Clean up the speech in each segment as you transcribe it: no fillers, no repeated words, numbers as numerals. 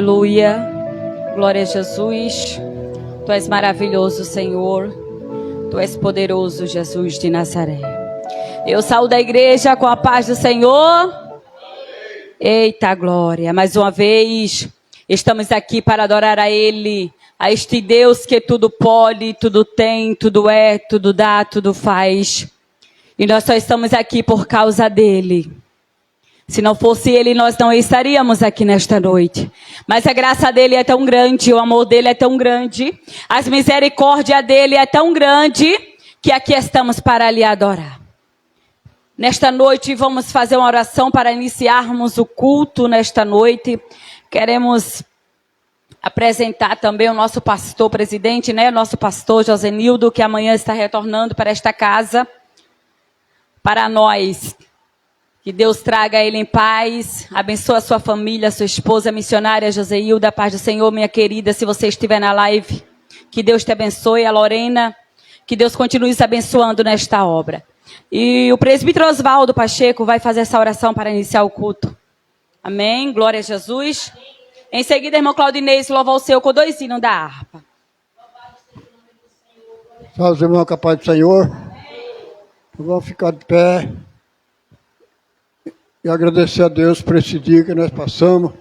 Aleluia, glória a Jesus. Tu és maravilhoso, Senhor. Tu és poderoso, Jesus de Nazaré. Eu saúdo a igreja com a paz do Senhor. Eita glória, mais uma vez estamos aqui para adorar a Ele, a este Deus que tudo pode, tudo tem, tudo é, tudo dá, tudo faz. E nós só estamos aqui por causa dEle. Se não fosse Ele, nós não estaríamos aqui nesta noite. Mas a graça dEle é tão grande, o amor dEle é tão grande, as misericórdias dEle é tão grande, que aqui estamos para lhe adorar. Nesta noite vamos fazer uma oração para iniciarmos o culto nesta noite. Queremos apresentar também o nosso pastor presidente, né? Nosso pastor Josenildo, que amanhã está retornando para esta casa. Para nós, que Deus traga ele em paz, abençoe a sua família, a sua esposa, a missionária Joseilda, a paz do Senhor, minha querida, se você estiver na live, que Deus te abençoe, a Lorena, que Deus continue se abençoando nesta obra. E o presbítero Osvaldo Pacheco vai fazer essa oração para iniciar o culto. Amém, glória a Jesus. Em seguida, irmão Claudinei, louva o Senhor com 2 hinos da harpa. Salve os irmãos com a paz do Senhor. Vamos ficar de pé e agradecer a Deus por esse dia que nós passamos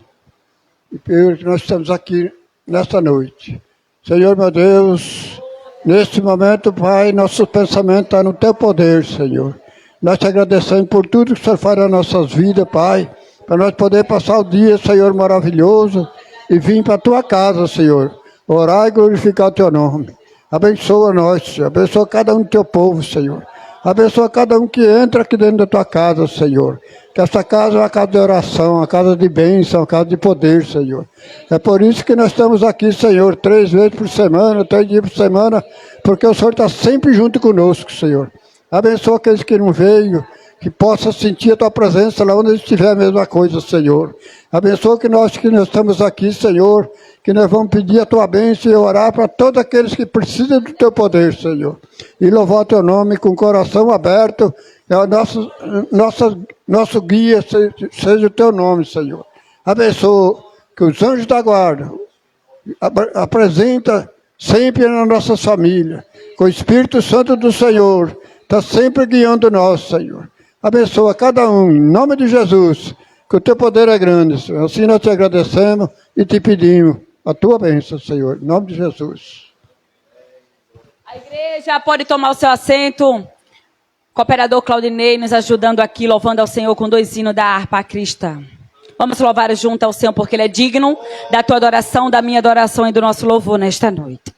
e por que nós estamos aqui nesta noite. Senhor, meu Deus, neste momento, Pai, nosso pensamento está no Teu poder, Senhor. Nós te agradecemos por tudo que o Senhor faz nas nossas vidas, Pai, para nós poder passar o dia, Senhor, maravilhoso e vir para a Tua casa, Senhor, orar e glorificar o Teu nome. Abençoa nós, Senhor. Abençoa cada um do Teu povo, Senhor. Abençoa cada um que entra aqui dentro da Tua casa, Senhor. Que esta casa é uma casa de oração, uma casa de bênção, uma casa de poder, Senhor. É por isso que nós estamos aqui, Senhor, 3 vezes por semana, 3 dias por semana, porque o Senhor está sempre junto conosco, Senhor. Abençoa aqueles que não veio, que possa sentir a Tua presença lá onde estiver a mesma coisa, Senhor. Abençoa que nós estamos aqui, Senhor, que nós vamos pedir a Tua bênção e orar para todos aqueles que precisam do Teu poder, Senhor. E louvar o Teu nome com o coração aberto. É o nosso guia, seja o Teu nome, Senhor. Abençoa que os anjos da guarda apresenta sempre na nossa família, com o Espírito Santo do Senhor, está sempre guiando nós, Senhor. Abençoa cada um, em nome de Jesus, que o Teu poder é grande, Senhor. Assim nós te agradecemos e te pedimos a Tua bênção, Senhor, em nome de Jesus. A igreja pode tomar o seu assento. Cooperador Claudinei nos ajudando aqui, louvando ao Senhor com 2 hinos da harpa cristã. Vamos louvar junto ao Senhor, porque Ele é digno da tua adoração, da minha adoração e do nosso louvor nesta noite.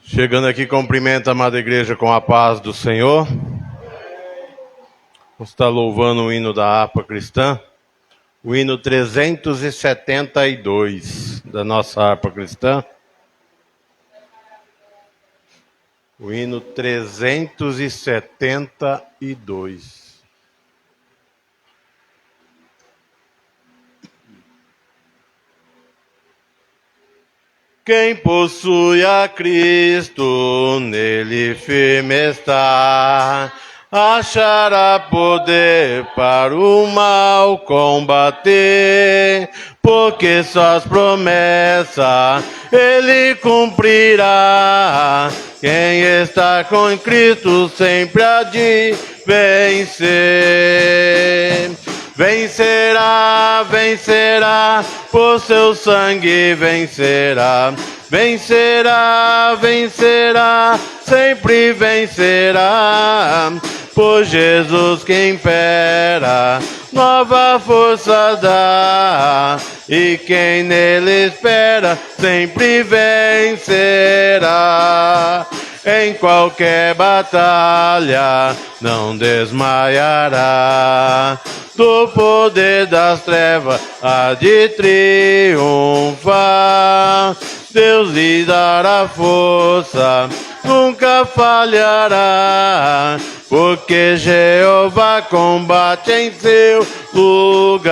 Chegando aqui, cumprimento a amada igreja com a paz do Senhor. Vamos estar louvando o hino da harpa cristã, o hino 372 da nossa harpa cristã. O hino 372. Quem possui a Cristo, nele firme está, achará poder para o mal combater, porque suas promessas ele cumprirá. Quem está com Cristo sempre há de vencer. Vencerá, vencerá, por seu sangue vencerá. Vencerá, vencerá, sempre vencerá. Por Jesus que impera, nova força dá. E quem nele espera, sempre vencerá. Em qualquer batalha, não desmaiará. Do poder das trevas há de triunfar. Deus lhe dará força, nunca falhará, porque Jeová combate em seu lugar.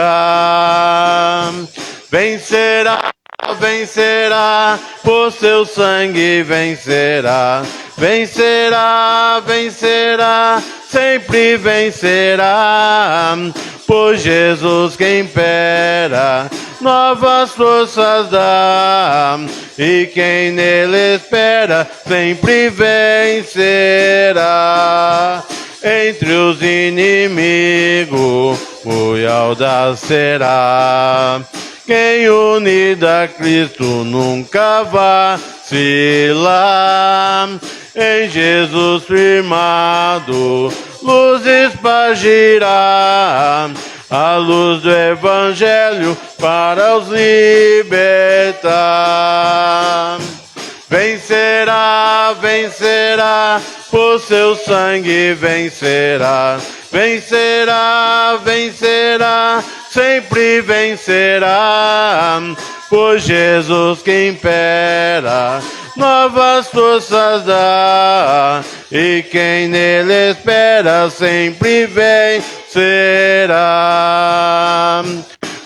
Vencerá, vencerá, por seu sangue vencerá. Vencerá, vencerá, sempre vencerá. Por Jesus que impera, novas forças dá. E quem nele espera, sempre vencerá. Entre os inimigos, muito audaz será. Quem unido a Cristo nunca vacila. Em Jesus firmado, luz espargirá. A luz do Evangelho para os libertar. Vencerá, vencerá, por seu sangue vencerá. Vencerá, vencerá, sempre vencerá. Por Jesus que impera, novas forças dá. E quem nele espera, sempre vencerá.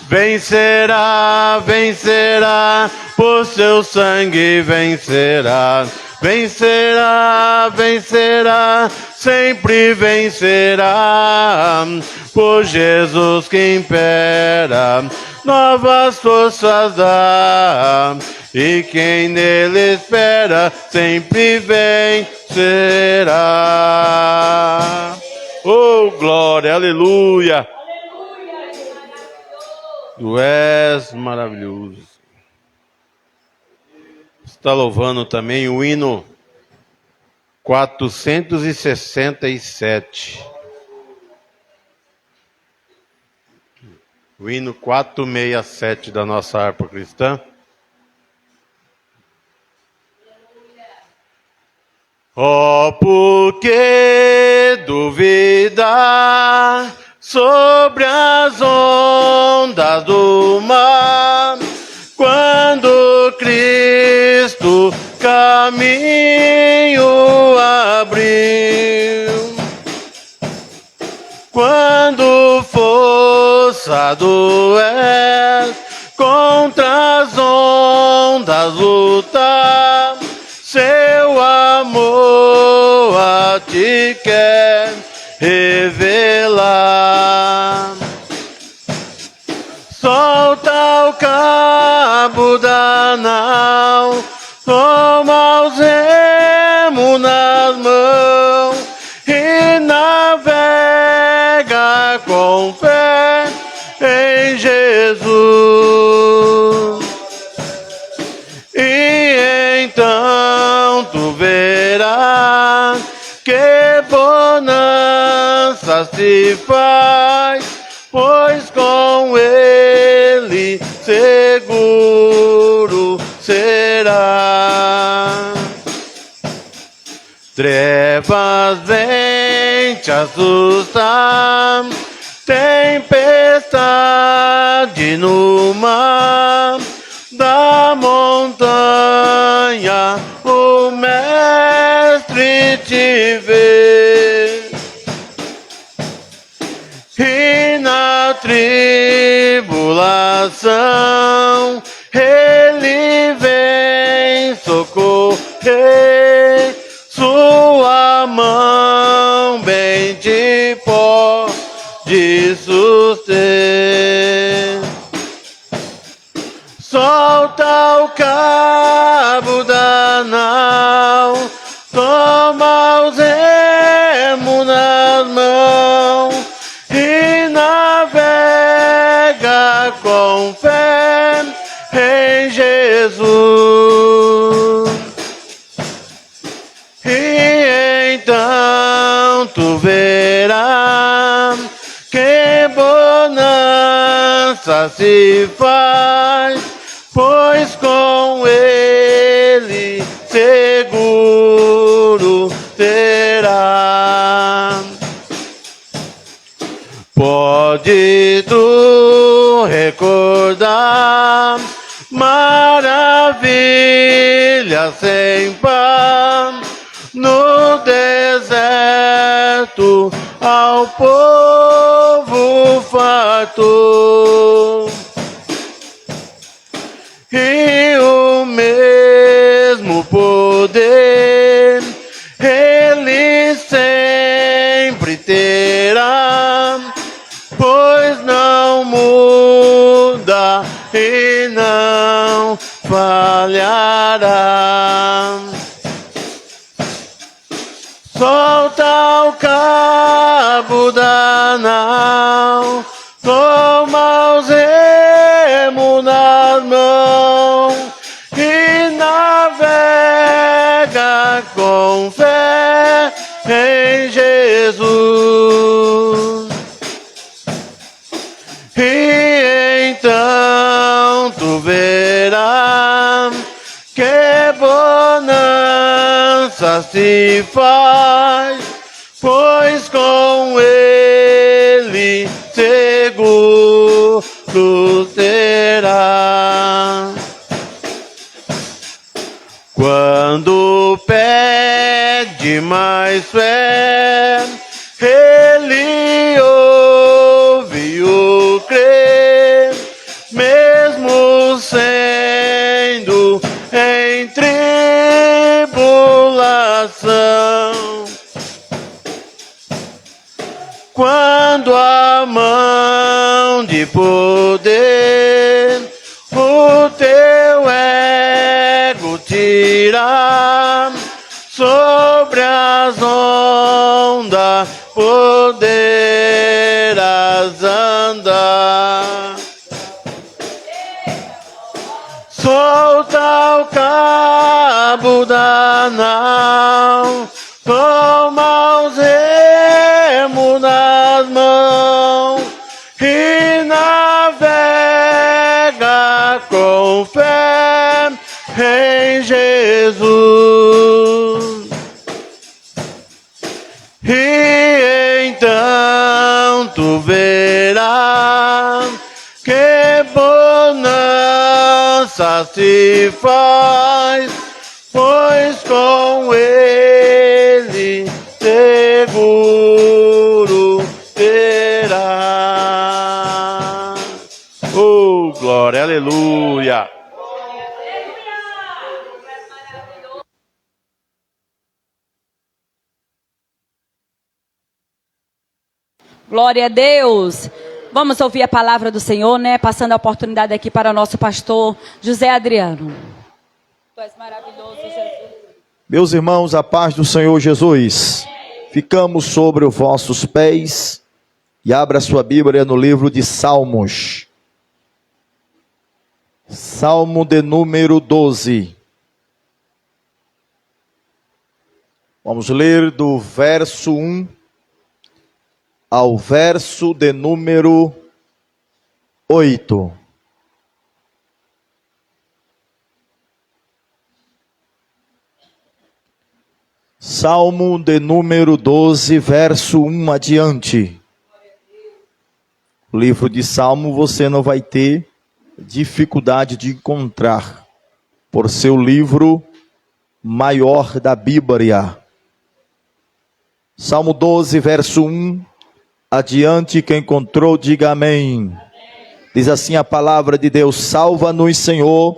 Vencerá, vencerá, por seu sangue vencerá. Vencerá, vencerá, sempre vencerá. Por Jesus que impera, novas forças dá. E quem nele espera, sempre vencerá. Oh, glória, aleluia. Tu és maravilhoso. Está louvando também o hino 467. O hino 467 da nossa harpa cristã. Oh, por que duvidar sobre as ondas do mar, quando Cristo caminho abriu? Quando forçado és contra as ondas lutar, seu amor a ti quer revelar. Solta o cabo da nau, toma os remos nas mãos e navega com fé em Jesus. E então tu verás que bonança se faz, pois com ele seguro será. Trevas vêm te assustar, tempestade no mar, da montanha o mestre te vê. E na tribulação ele vem socorrer, sua mão bem te pode suster. Solta o cabo da nau, toma os remos nas mãos e navega com fé em Jesus. E então tu verás que bonança se faz, pois com ele seguro terá. Pode tu recordar maravilhas sem par no deserto ao povo farto. E solta o cabo da nau, toma os remos nas mãos e navega com fé em Jesus. E então tu verás que bonança se faz, pois com ele seguro terá. Quando pede mais fé, ele ouve o crer, mesmo sendo em tribulação. Quando a mão de poder o teu ego tirar, sobre as ondas poderás andar. Solta o cabo da nau, toma os remos nas mãos e navega com fé em Jesus. E então tu verás que bonança se faz, pois com ele seguro terá. Oh, glória, aleluia. Glória a Deus. Vamos ouvir a palavra do Senhor, né? Passando a oportunidade aqui para o nosso pastor José Adriano. Tu és maravilhoso, Jesus. Meus irmãos, a paz do Senhor Jesus. Ficamos sobre os vossos pés e abra sua Bíblia no livro de Salmos. Salmo de número 12. Vamos ler do verso 1 ao verso de número 8. Salmo de número 12, verso 1 adiante. O livro de Salmo você não vai ter dificuldade de encontrar, por ser o livro maior da Bíblia. Salmo 12, verso 1 adiante, quem encontrou, diga amém. Diz assim a palavra de Deus: salva-nos, Senhor,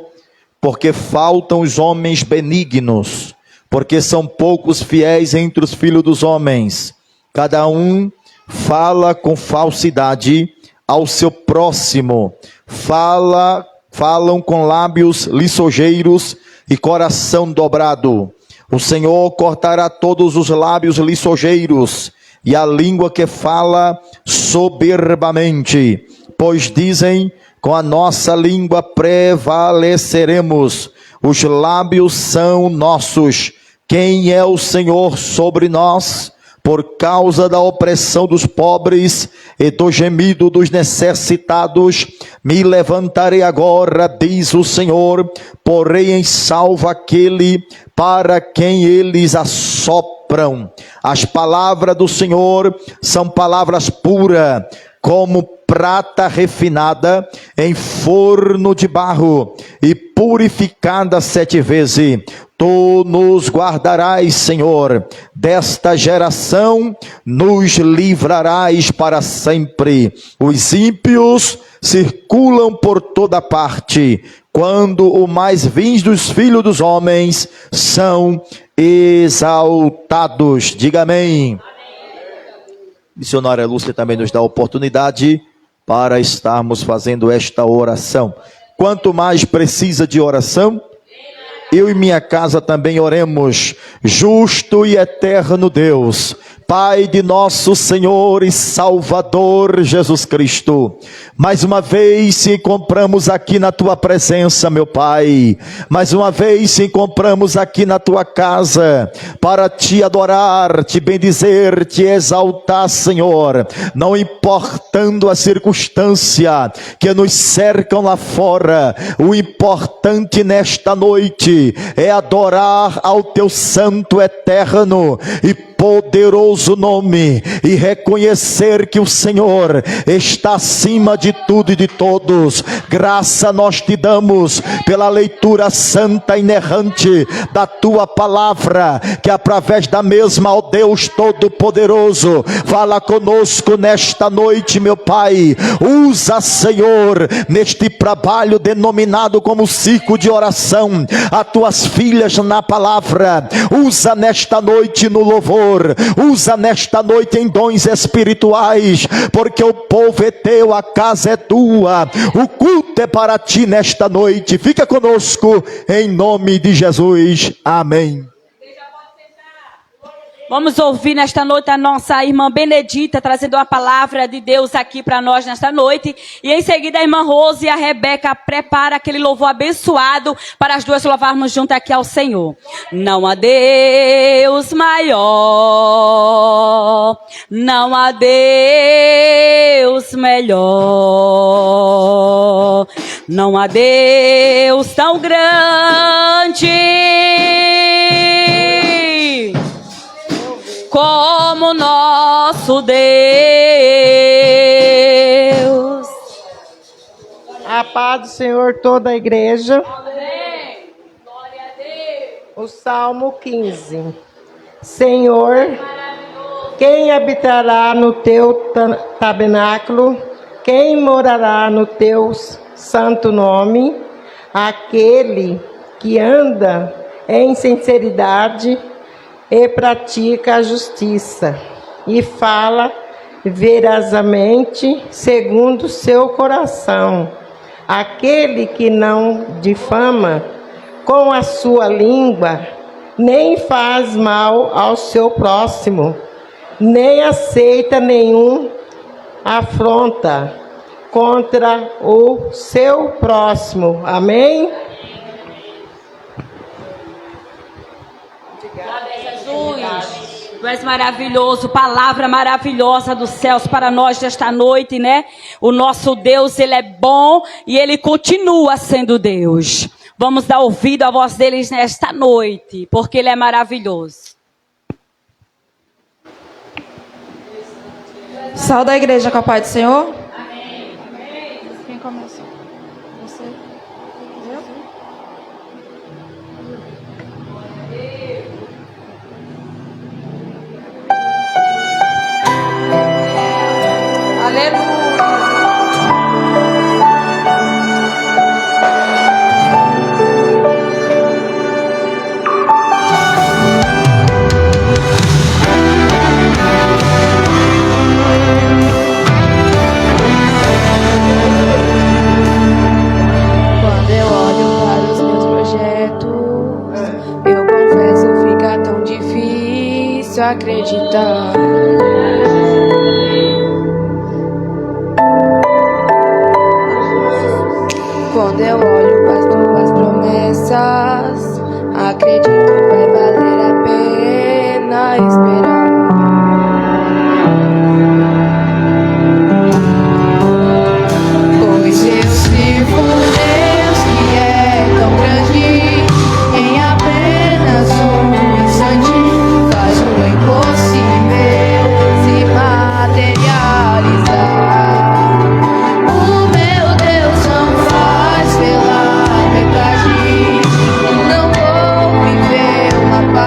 porque faltam os homens benignos, porque são poucos fiéis entre os filhos dos homens. Cada um fala com falsidade ao seu próximo, falam com lábios lisonjeiros e coração dobrado. O Senhor cortará todos os lábios lisonjeiros e a língua que fala soberbamente, pois dizem, com a nossa língua prevaleceremos. Os lábios são nossos. Quem é o Senhor sobre nós? Por causa da opressão dos pobres e do gemido dos necessitados, me levantarei agora, diz o Senhor, porei em salvo aquele para quem eles assopram. As palavras do Senhor são palavras puras, como prata refinada em forno de barro e purificada 7 vezes. Tu nos guardarás, Senhor, desta geração nos livrarás para sempre. Os ímpios circulam por toda parte, quando o mais vil dos filhos dos homens são exaltados. Diga amém. Missionária Lúcia também nos dá a oportunidade para estarmos fazendo esta oração. Quanto mais precisa de oração, eu e minha casa também oremos. Justo e eterno Deus, Pai de nosso Senhor e Salvador Jesus Cristo, mais uma vez se encontramos aqui na Tua presença, meu Pai, mais uma vez se encontramos aqui na Tua casa, para Te adorar, Te bendizer, Te exaltar, Senhor, não importando a circunstância que nos cercam lá fora, o importante nesta noite é adorar ao Teu santo, eterno e poderoso nome e reconhecer que o Senhor está acima de tudo e de todos. Graça nós te damos pela leitura santa e inerrante da tua palavra, que através da mesma, ó Deus Todo-Poderoso, fala conosco nesta noite, meu Pai. Usa, Senhor, neste trabalho denominado como ciclo de oração, as tuas filhas na palavra. Usa nesta noite no louvor, usa nesta noite em dons espirituais, porque o povo é teu, a casa é tua, o culto é para ti nesta noite. Fica conosco em nome de Jesus, amém. Vamos ouvir nesta noite a nossa irmã Benedita trazendo uma palavra de Deus aqui para nós nesta noite. E em seguida a irmã Rose e a Rebeca prepara aquele louvor abençoado para as duas louvarmos junto aqui ao Senhor. Não há Deus maior, não há Deus melhor, não há Deus tão grande como nosso Deus. A paz do Senhor, toda a igreja. Amém. Glória a Deus. O Salmo 15. Senhor, quem habitará no teu tabernáculo? Quem morará no teu santo nome? Aquele que anda em sinceridade e pratica a justiça, e fala verazmente segundo seu coração. Aquele que não difama com a sua língua, nem faz mal ao seu próximo, nem aceita nenhum afronta contra o seu próximo. Amém? Tu és maravilhoso, palavra maravilhosa dos céus para nós desta noite, né? O nosso Deus, Ele é bom e Ele continua sendo Deus. Vamos dar ouvido à voz deles nesta noite, porque Ele é maravilhoso. Sal da igreja com a paz do Senhor. Amém. Quem começou? Você? Eu? Aleluia. Quando eu olho para os meus projetos, eu confesso, fica tão difícil acreditar. Quando eu olho para as tuas promessas, acredito que vai valer a pena esperar. Pois eu sirvo um Deus que é tão grande, em apenas um instante faz o impossível se materializar. O meu Deus não faz pela metade, não vou viver uma paz.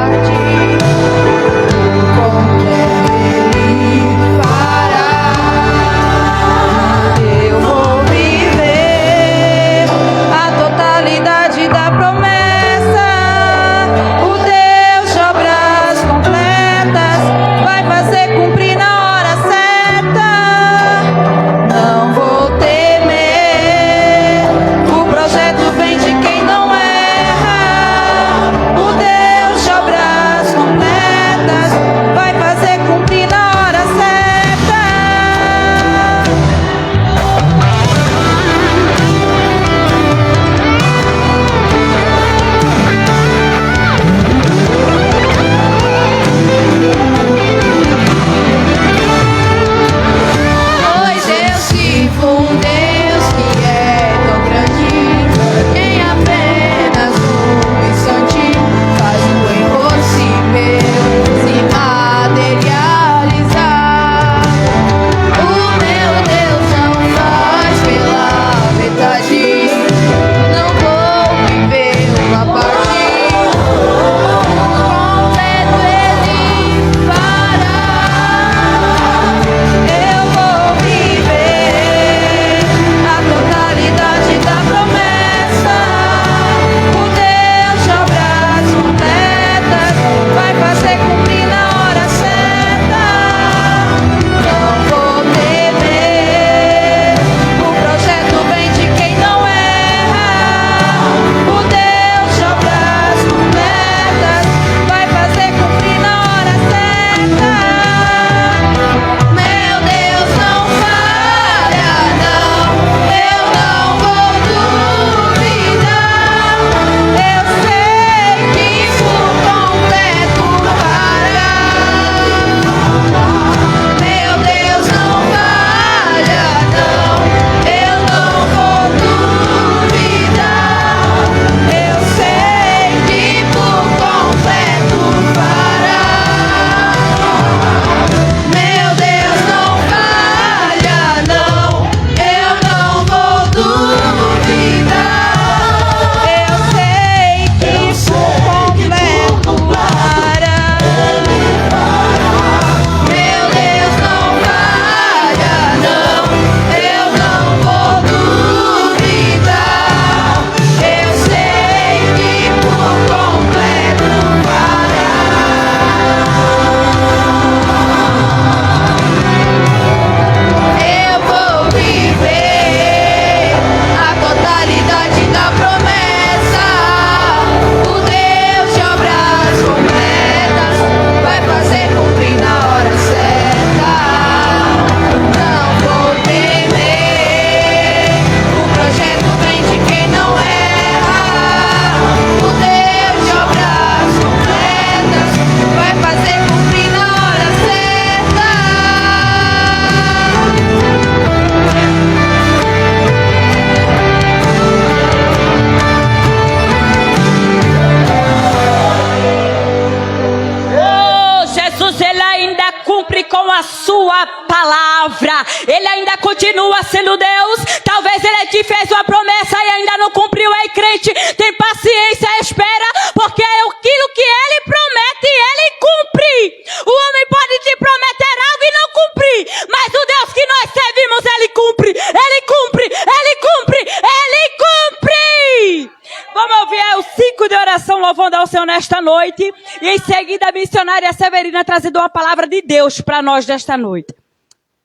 a sua palavra. Ele ainda continua sendo Deus. Talvez ele te fez uma promessa e ainda não cumpriu. Ei, crente, tem paciência, espera, porque é aquilo que ele promete, ele cumpre. O homem pode te prometer algo e não cumprir, mas o Deus que nós servimos, ele cumpre, ele cumpre, ele cumpre, ele cumpre. Vamos ouvir os 5 de oração louvando ao Senhor nesta noite. E em seguida a missionária Severina trazendo uma palavra de Deus para nós nesta noite.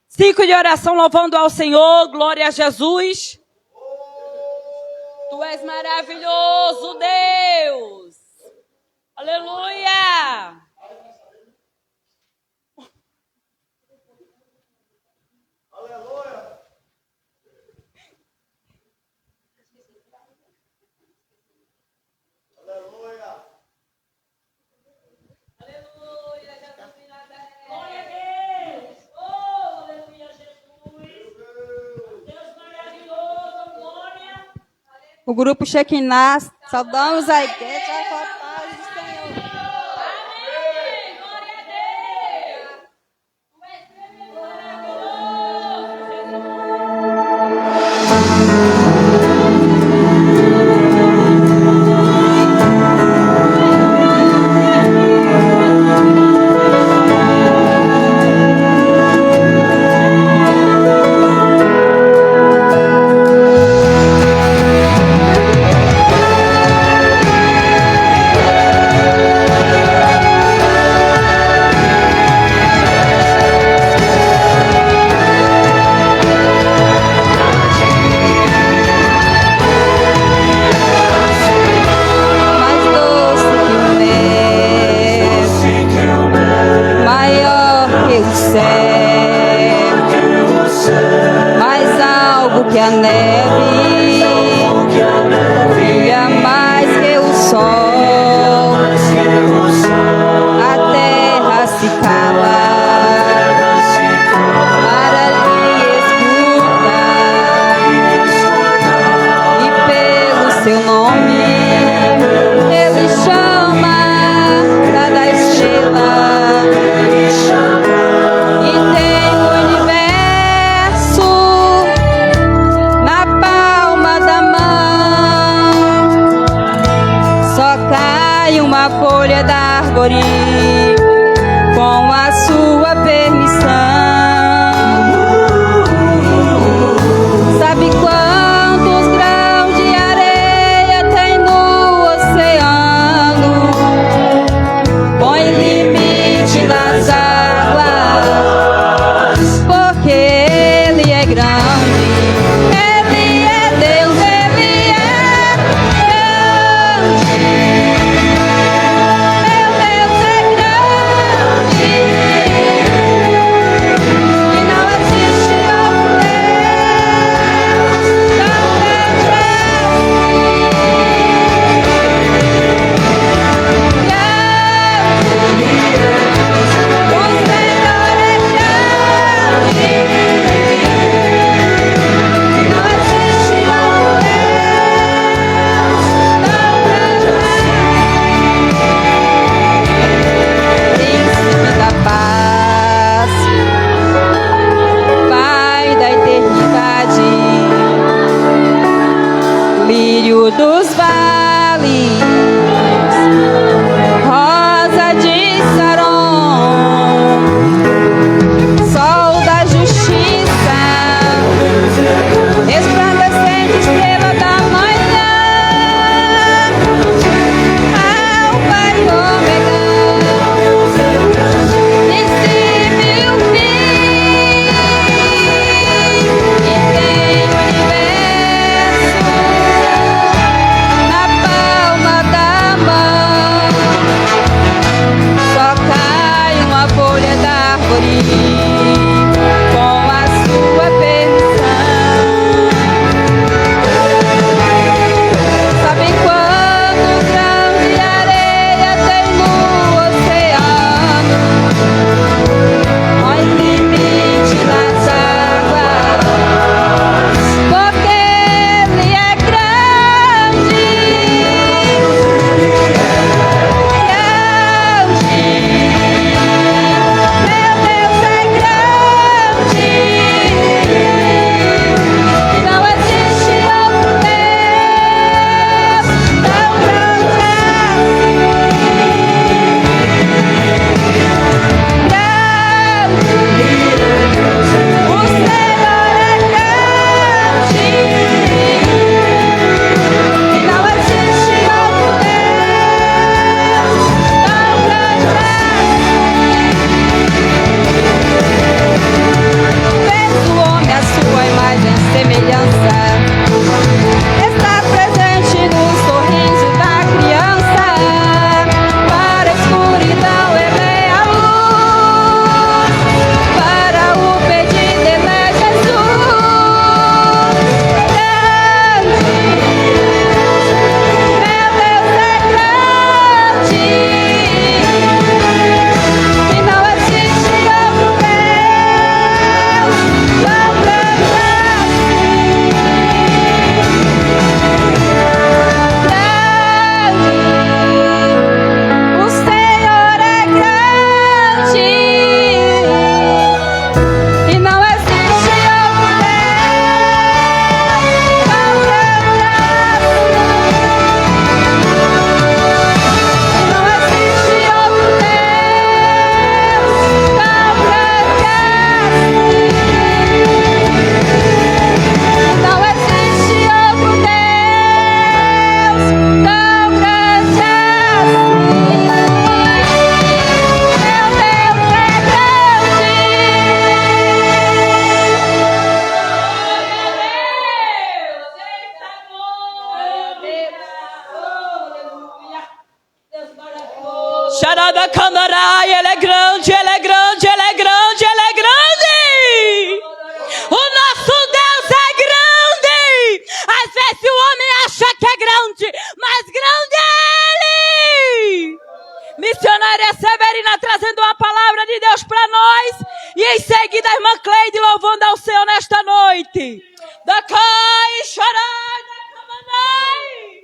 5 de oração louvando ao Senhor. Glória a Jesus. Tu és maravilhoso, Deus. Aleluia. O grupo Shekinah, saudamos a igreja com a paz do Senhor. Amém. Glória a Deus. Tu és que a neve, brilha mais que o sol, a terra se cala para lhe escutar, e pelo seu nome ele chama cada estrela. Uma folha da árvore com a sua permissão. Sabe quantos grãos de areia tem no oceano? Põe limite nas águas, porque Ele é grande. Ele é Deus, Ele é grande. Pai, Ele é grande, Ele é grande, Ele é grande, Ele é grande. O nosso Deus é grande. Às vezes o homem acha que é grande, mas grande é Ele. Missionária Severina trazendo uma palavra de Deus para nós. E em seguida a irmã Cleide louvando ao Senhor nesta noite. Da Cai, Xarai, da Camanai.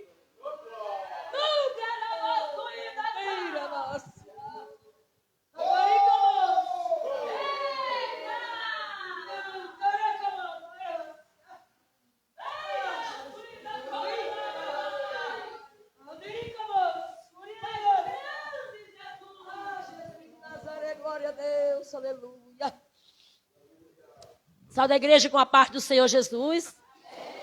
Glória a Deus, aleluia. Salve a igreja com a parte do Senhor Jesus.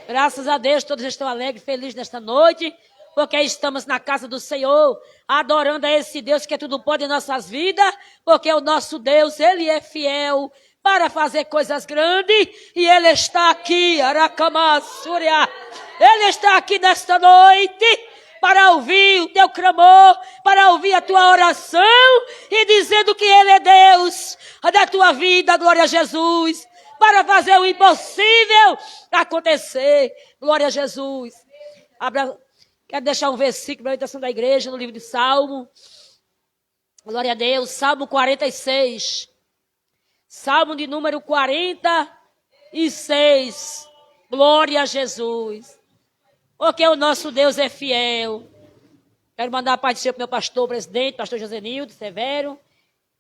Graças a Deus, todos estão alegres, felizes nesta noite, porque estamos na casa do Senhor, adorando a esse Deus que é tudo pode em nossas vidas, porque o nosso Deus, Ele é fiel para fazer coisas grandes, e Ele está aqui, Aracamassúria. Ele está aqui nesta noite, para ouvir o teu clamor, para ouvir a tua oração, e dizendo que Ele é Deus da tua vida, glória a Jesus, para fazer o impossível acontecer, glória a Jesus. Quero deixar um versículo para a meditação da igreja, no livro de Salmo, glória a Deus, Salmo 46, Salmo de número 46, glória a Jesus. Porque o nosso Deus é fiel. Quero mandar a paz do Senhor para o meu pastor, presidente, pastor Josenildo Severo,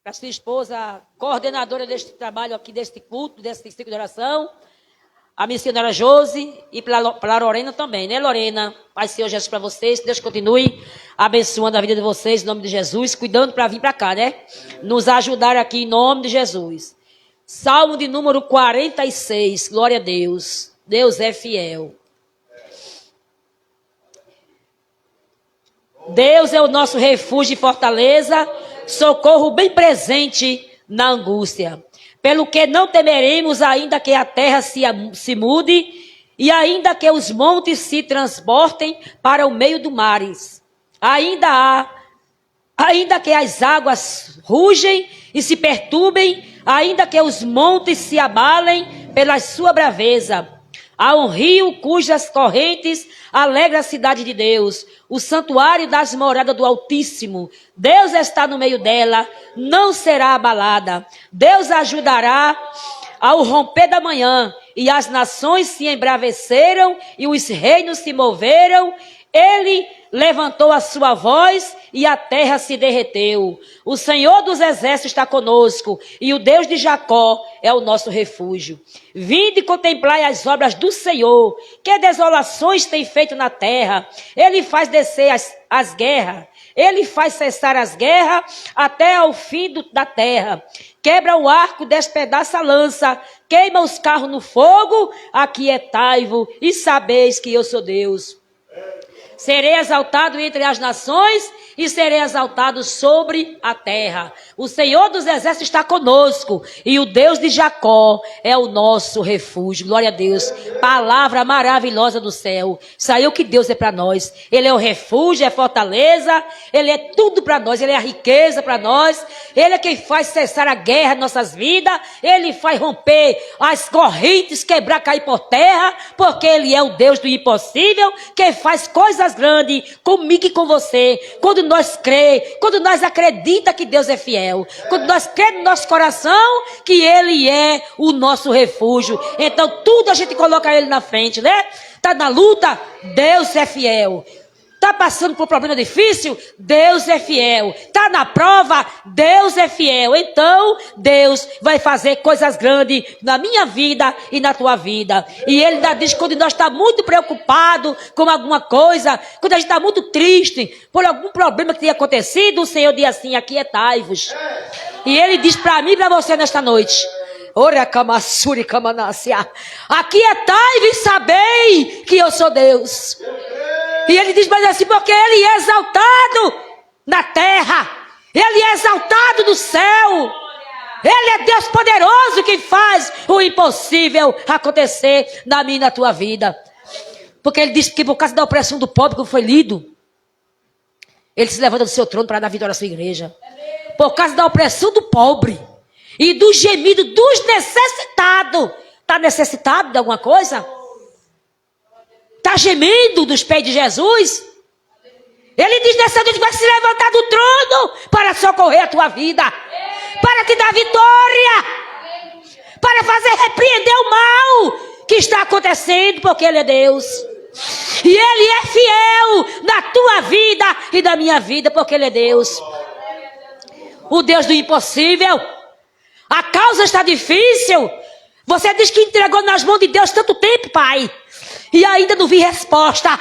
para a sua esposa, coordenadora deste trabalho aqui, deste culto, deste ciclo de oração, a missionária Josi e para a Lorena também, né, Lorena? Pai, Senhor Jesus, para vocês, Deus continue abençoando a vida de vocês, em nome de Jesus, cuidando para vir para cá, né? Nos ajudar aqui em nome de Jesus. Salmo de número 46, glória a Deus. Deus é fiel. Deus é o nosso refúgio e fortaleza, socorro bem presente na angústia. Pelo que não temeremos, ainda que a terra se mude, e ainda que os montes se transportem para o meio do mares. Ainda que as águas rugem e se perturbem, ainda que os montes se abalem pela sua braveza. Há um rio cujas correntes alegra a cidade de Deus, o santuário das moradas do Altíssimo. Deus está no meio dela, não será abalada. Deus ajudará ao romper da manhã, e as nações se embraveceram e os reinos se moveram. Ele levantou a sua voz e a terra se derreteu. O Senhor dos exércitos está conosco, e o Deus de Jacó é o nosso refúgio. Vinde e contemplai as obras do Senhor, que desolações tem feito na terra. Ele faz descer as guerras, ele faz cessar as guerras até ao fim da terra. Quebra o arco, despedaça a lança, queima os carros no fogo. Aquietai-vos e sabeis que eu sou Deus. Serei exaltado entre as nações e serei exaltado sobre a terra. O Senhor dos exércitos está conosco, e o Deus de Jacó é o nosso refúgio. Glória a Deus. Palavra maravilhosa do céu. Saiu que Deus é para nós. Ele é o refúgio, é fortaleza. Ele é tudo para nós. Ele é a riqueza para nós. Ele é quem faz cessar a guerra em nossas vidas. Ele faz romper as correntes, quebrar, cair por terra. Porque Ele é o Deus do impossível, que faz coisas grandes comigo e com você. Quando nós cremos, quando nós acreditamos que Deus é fiel, quando nós cremos no nosso coração que Ele é o nosso refúgio, então tudo a gente coloca Ele na frente, né? Tá na luta, Deus é fiel. Tá passando por um problema difícil, Deus é fiel. Tá na prova, Deus é fiel. Então, Deus vai fazer coisas grandes na minha vida e na tua vida. E Ele ainda diz que quando nós estamos muito preocupados com alguma coisa, quando a gente está muito triste por algum problema que tenha acontecido, o Senhor diz assim: aquietai-vos. E Ele diz para mim e para você nesta noite: ora kamassuri kamanácia, aquietai-vos e sabei que eu sou Deus. E Ele diz mais assim: porque Ele é exaltado na terra, Ele é exaltado no céu, Ele é Deus poderoso que faz o impossível acontecer na minha e na tua vida. Porque Ele diz que por causa da opressão do pobre, como foi lido, Ele se levanta do seu trono para dar vitória à sua igreja. por causa da opressão do pobre e do gemido dos necessitados. Está necessitado de alguma coisa? Está gemendo dos pés de Jesus? Ele diz nessa noite que vai se levantar do trono para socorrer a tua vida, para te dar vitória, para fazer repreender o mal que está acontecendo, porque Ele é Deus. E Ele é fiel na tua vida e na minha vida, porque Ele é Deus. O Deus do impossível. A causa está difícil. Você diz que entregou nas mãos de Deus tanto tempo, Pai, e ainda não vi resposta.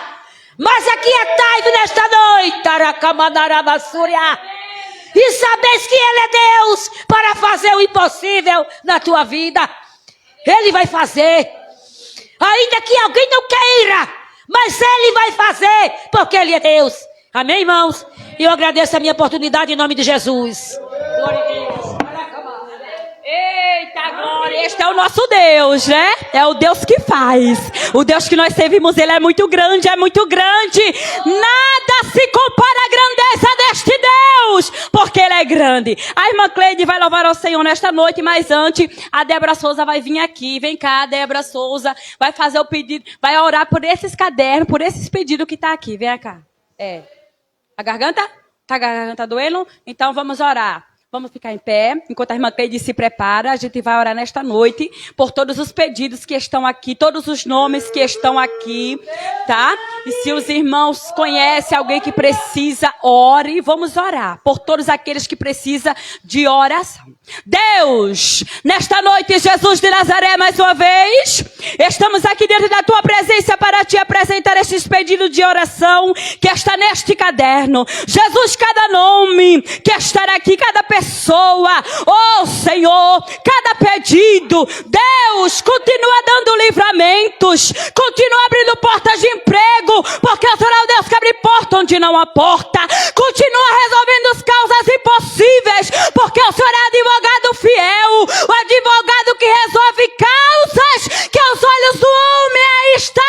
Mas aquietai-vos nesta noite, Aracamanarabasúria, e sabeis que Ele é Deus para fazer o impossível na tua vida. Ele vai fazer, ainda que alguém não queira, mas Ele vai fazer, porque Ele é Deus. Amém, irmãos? E eu agradeço a minha oportunidade em nome de Jesus. Glória a Deus. Eita glória, este é o nosso Deus, né? É o Deus que faz. O Deus que nós servimos, Ele é muito grande, é muito grande. Nada se compara à grandeza deste Deus, porque Ele é grande. A irmã Cleide vai louvar ao Senhor nesta noite, mas antes, a Débora Souza vai vir aqui. Vem cá, Débora Souza, vai fazer o pedido, vai orar por esses cadernos, por esses pedidos que tá aqui. Vem cá. A garganta? Tá a garganta doendo? Então vamos orar. Vamos ficar em pé, enquanto a irmã Cleide se prepara. A gente vai orar nesta noite por todos os pedidos que estão aqui, todos os nomes que estão aqui, tá? E se os irmãos conhecem alguém que precisa, ore. Vamos orar por todos aqueles que precisam de oração. Deus, nesta noite, Jesus de Nazaré, mais uma vez, estamos aqui dentro da tua presença para te apresentar estes pedidos de oração que está neste caderno. Jesus, cada nome que estará aqui, cada pessoa, oh Senhor, cada pedido, Deus, continua dando livramentos, continua abrindo portas de emprego, porque o Senhor é o Deus que abre porta onde não há porta, continua resolvendo as causas impossíveis, porque o Senhor é advogado fiel, o advogado que resolve causas que aos olhos do homem está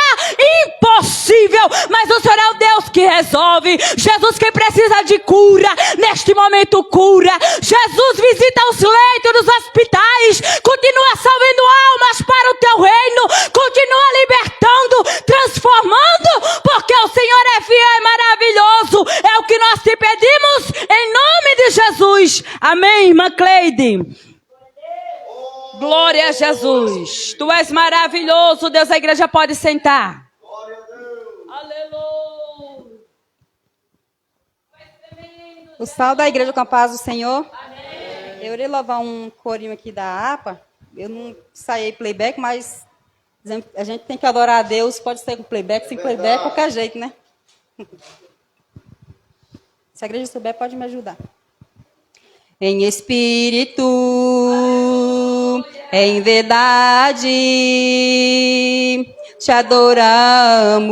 impossível, mas o Senhor é o Deus que resolve. Jesus, quem precisa de cura, neste momento cura. Jesus, visita os leitos dos hospitais, continua salvando almas para o teu reino, continua libertando, transformando, porque o Senhor é fiel e maravilhoso. É o que nós te pedimos em nome de Jesus. Amém, irmã Cleide? Glória a Jesus. Tu és maravilhoso, Deus. A igreja pode sentar. Aleluia. O sal da igreja com a paz do Senhor. Amém. Eu irei louvar um corinho aqui da APA. Eu não ensaiei playback, mas a gente tem que adorar a Deus. Pode ser com playback, sem playback, qualquer jeito, né? Se a igreja souber, pode me ajudar. Em espírito, em verdade, te adoramos,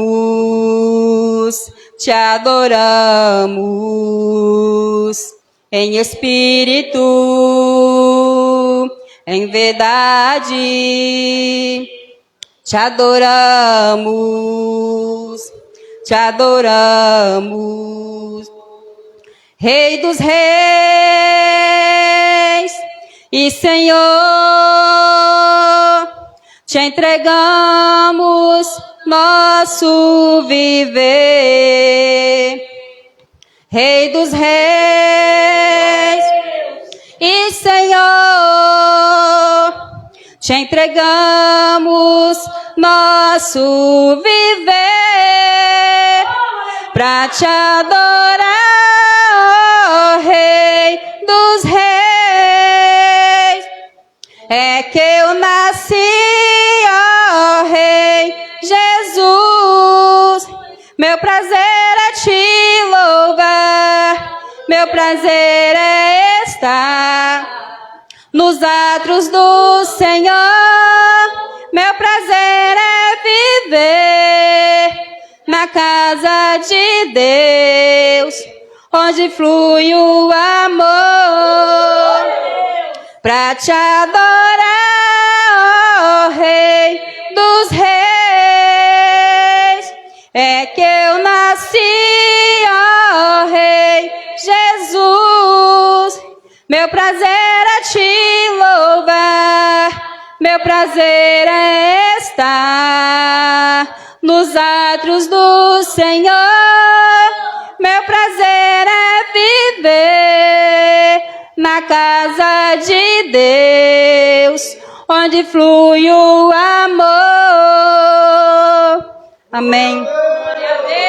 te adoramos. Em espírito, em verdade, te adoramos, te adoramos. Rei dos reis e Senhor, te entregamos nosso viver. Rei dos reis e Senhor, te entregamos nosso viver para te adorar, ó Rei dos reis. É que eu nasci, ó Rei Jesus. Meu prazer é te louvar, meu prazer é estar nos atos do Senhor. Meu prazer é viver na casa de Deus, onde flui o amor, pra te adorar, ó Rei dos reis. É que eu nasci, ó Rei Jesus. Meu prazer é te louvar, meu prazer é estar nos átrios do Senhor. Meu prazer é viver na casa de Deus, onde flui o amor. Amém. Glória a Deus.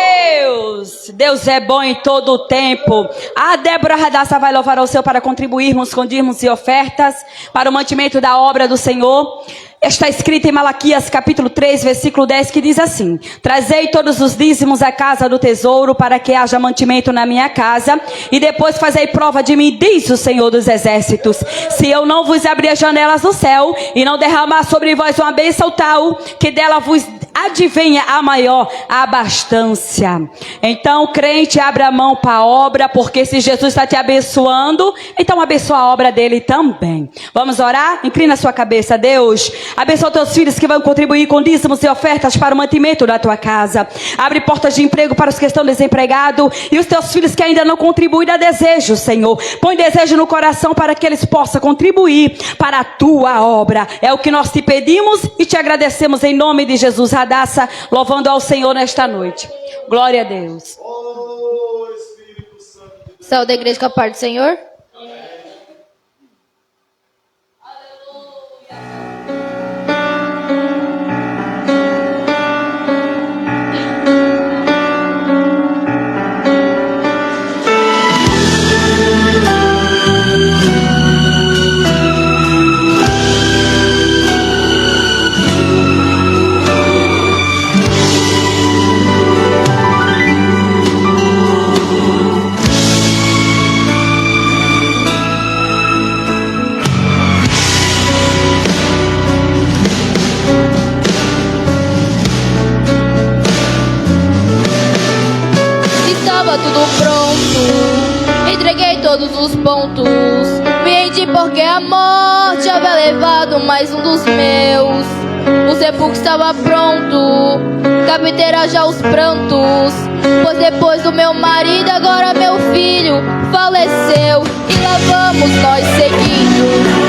Deus é bom em todo o tempo. A Débora Radassa vai louvar ao Senhor para contribuirmos com dízimos e ofertas para o mantimento da obra do Senhor. Está escrito em Malaquias capítulo 3, versículo 10, que diz assim: trazei todos os dízimos à casa do tesouro, para que haja mantimento na minha casa, e depois fazei prova de mim, diz o Senhor dos exércitos, se eu não vos abrir as janelas do céu, e não derramar sobre vós uma bênção tal, que dela vos advenha a maior abastança. Então, crente, abra a mão para a obra, porque se Jesus está te abençoando, então abençoa a obra dele também. Vamos orar? Inclina sua cabeça, Deus. Abençoa teus filhos que vão contribuir com dízimos e ofertas para o mantimento da tua casa. Abre portas de emprego para os que estão desempregados, e os teus filhos que ainda não contribuem, dá desejo, Senhor. Põe desejo no coração para que eles possam contribuir para a tua obra. É o que nós te pedimos e te agradecemos em nome de Jesus. Radassa, louvando ao Senhor nesta noite. Glória a Deus. Saúde da igreja com a paz do Senhor. Tudo pronto, entreguei todos os pontos, me rendi porque a morte havia levado mais um dos meus. O sepulcro estava pronto, capiteira já os prantos, pois depois do meu marido agora meu filho faleceu. E lá vamos nós seguindo,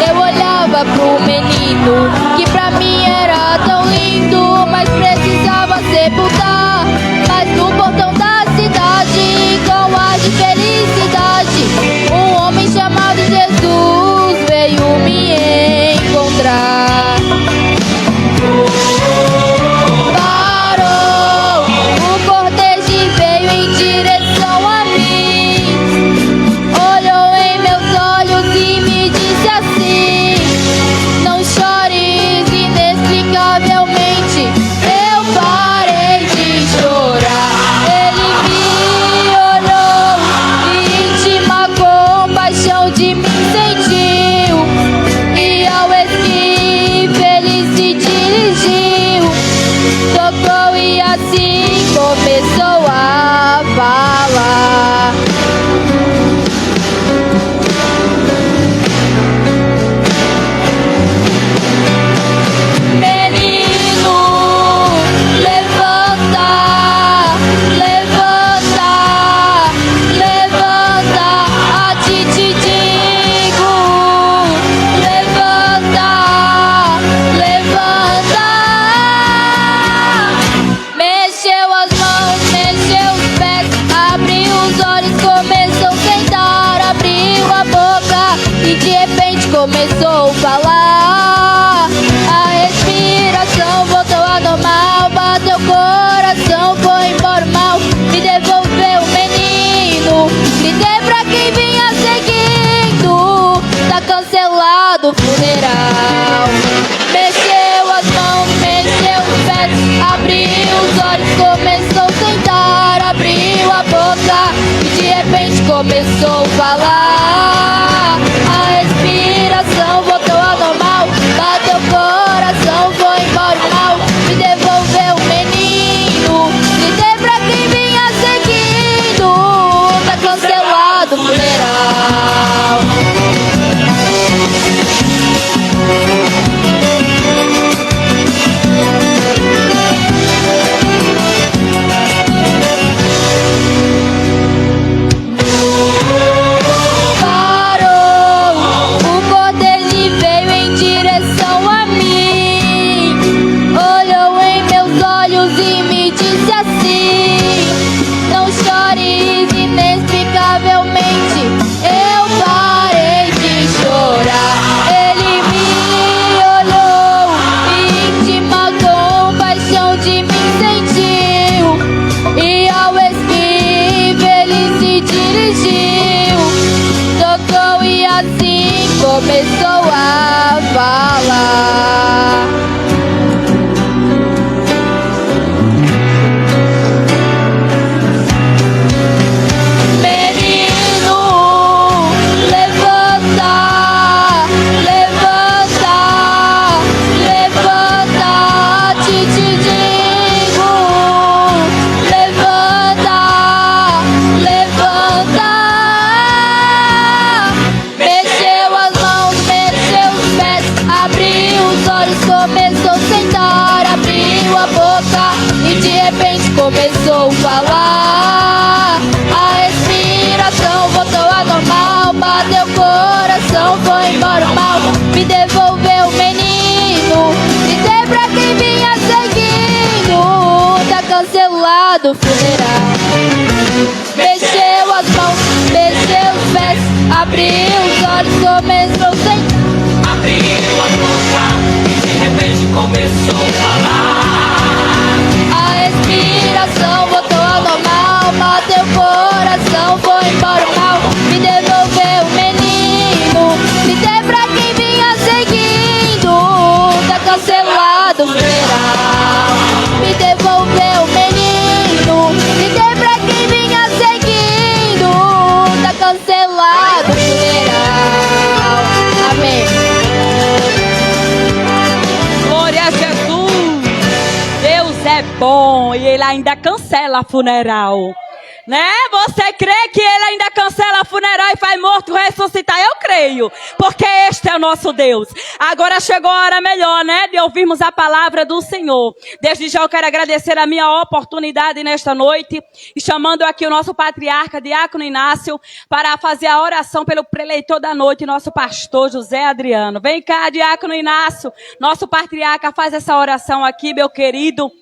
eu olhava pro menino, que pra mim era tão lindo, mas precisava sepultar. Mas no portão da cidade, com ar de felicidade, um homem chamado Jesus veio me encontrar. Parou, o cortejo e veio em direção a mim, olhou em meus olhos e me disse assim: não chores, inexplicavelmente eu parei de chorar. Ele me olhou e íntima compaixão de mim sentiu, e ao esqui feliz se dirigiu, tocou e assim começou a falar. Menino, levanta, levanta, levanta, a ti te digo, levanta, levanta. Mexeu as mãos, mexeu os pés, abriu os olhos, começou a sentar, abriu a boca e de repente começou a falar. A respiração voltou ao normal, bateu o coração, foi embora o mal, me devolveu o menino. Gritei pra quem vinha seguindo, tá cancelado o funeral. Mexeu as mãos, mexeu os pés, abriu os olhos, começou a sentar, abriu a boca e de repente começou a falar. A respiração voltou ao normal, bateu o coração, foi embora o mal, me devolveu o menino. Gritei pra quem vinha seguindo, tá cancelado o funeral. começou a falar. Menino, levanta, levanta, levanta, te digo, levanta, levanta. Mexeu as mãos, mexeu os pés, abriu os olhos, começou a sentar, abriu a boca e de repente começou a falar. A respiração voltou ao normal, bateu o coração, foi embora o mal, me devolveu o menino, gritei pra quem vinha seguindo, tá cancelado o funeral. Mexeu as mãos, mexeu os pés, abriu os olhos, começou a sentar, abriu a boca e de repente começou a falar. A respiração voltou ao normal, bateu o coração, foi embora o mal, me devolveu o menino, gritei pra quem vinha seguindo, tá cancelado o funeral. Me devolveu o menino, gritei pra quem vinha seguindo, tá cancelado o funeral. Amém. Glória a Jesus. Deus é bom e Ele ainda cancela funeral. Né? Você crê que Ele ainda cancela funeral e faz morto ressuscitar? Eu creio, porque este é o nosso Deus. Agora chegou a hora melhor, né? De ouvirmos a palavra do Senhor. Desde já eu quero agradecer a minha oportunidade nesta noite e chamando aqui o nosso patriarca, Diácono Inácio, para fazer a oração pelo preleitor da noite, nosso pastor José Adriano. Vem cá, Diácono Inácio, nosso patriarca, faz essa oração aqui, meu querido,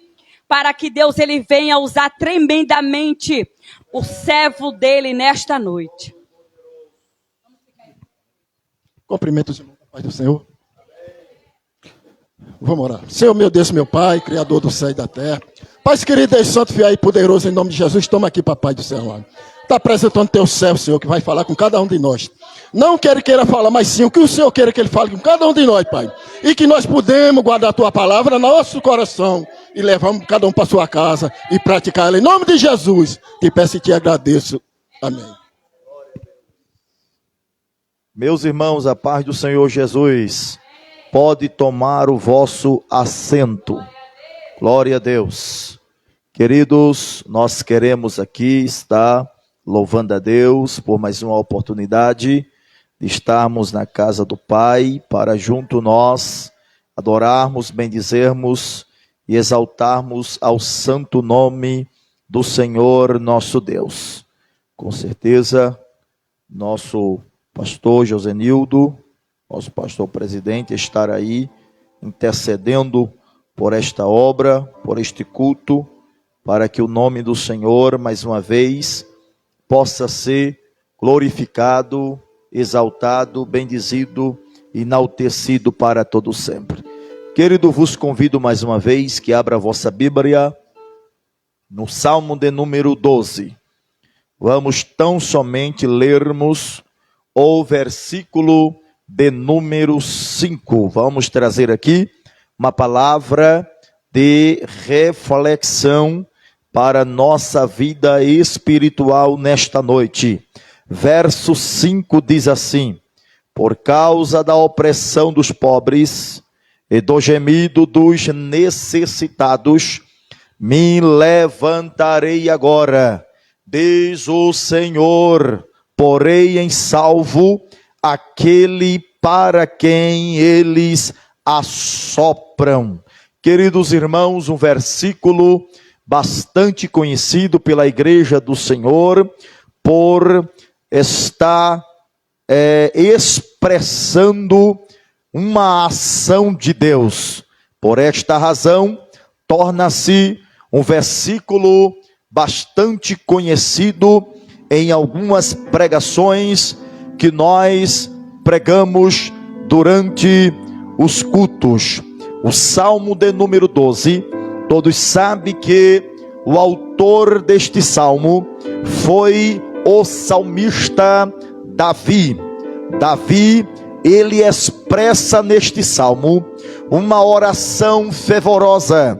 para que Deus ele venha usar tremendamente o servo dele nesta noite. Cumprimento os irmãos da paz do Senhor. Vamos orar. Senhor, meu Deus, meu Pai, Criador do céu e da terra. Pai querido, Deus Santo, fiel e poderoso, em nome de Jesus, toma aqui, Papai do céu. Está apresentando teu servo, Senhor, que vai falar com cada um de nós. Não queira falar, mas sim o que o Senhor queira que Ele fale com cada um de nós, Pai. E que nós podemos guardar a tua palavra no nosso coração e levarmos cada um para sua casa e praticar ela. Em nome de Jesus, te peço e te agradeço. Amém. Meus irmãos, a paz do Senhor Jesus, pode tomar o vosso assento. Glória a Deus. Queridos, nós queremos aqui estar louvando a Deus por mais uma oportunidade de estarmos na casa do Pai, para junto nós adorarmos, bendizermos e exaltarmos ao santo nome do Senhor nosso Deus. Com certeza, nosso pastor Josenildo, nosso pastor presidente, estar aí intercedendo por esta obra, por este culto, para que o nome do Senhor, mais uma vez, possa ser glorificado, exaltado, bendizido, enaltecido para todo sempre. Querido, vos convido mais uma vez que abra a vossa Bíblia no Salmo de número 12. Vamos tão somente lermos o versículo de número 5. Vamos trazer aqui uma palavra de reflexão para nossa vida espiritual nesta noite. Verso 5 diz assim: por causa da opressão dos pobres e do gemido dos necessitados, me levantarei agora, diz o Senhor, porei em salvo aquele para quem eles assopram. Queridos irmãos, um versículo bastante conhecido pela Igreja do Senhor, por estar expressando uma ação de Deus. Por esta razão, torna-se um versículo bastante conhecido em algumas pregações que nós pregamos durante os cultos. O Salmo de número 12, todos sabem que o autor deste salmo foi o salmista Davi. Davi ele expressa neste salmo uma oração fervorosa,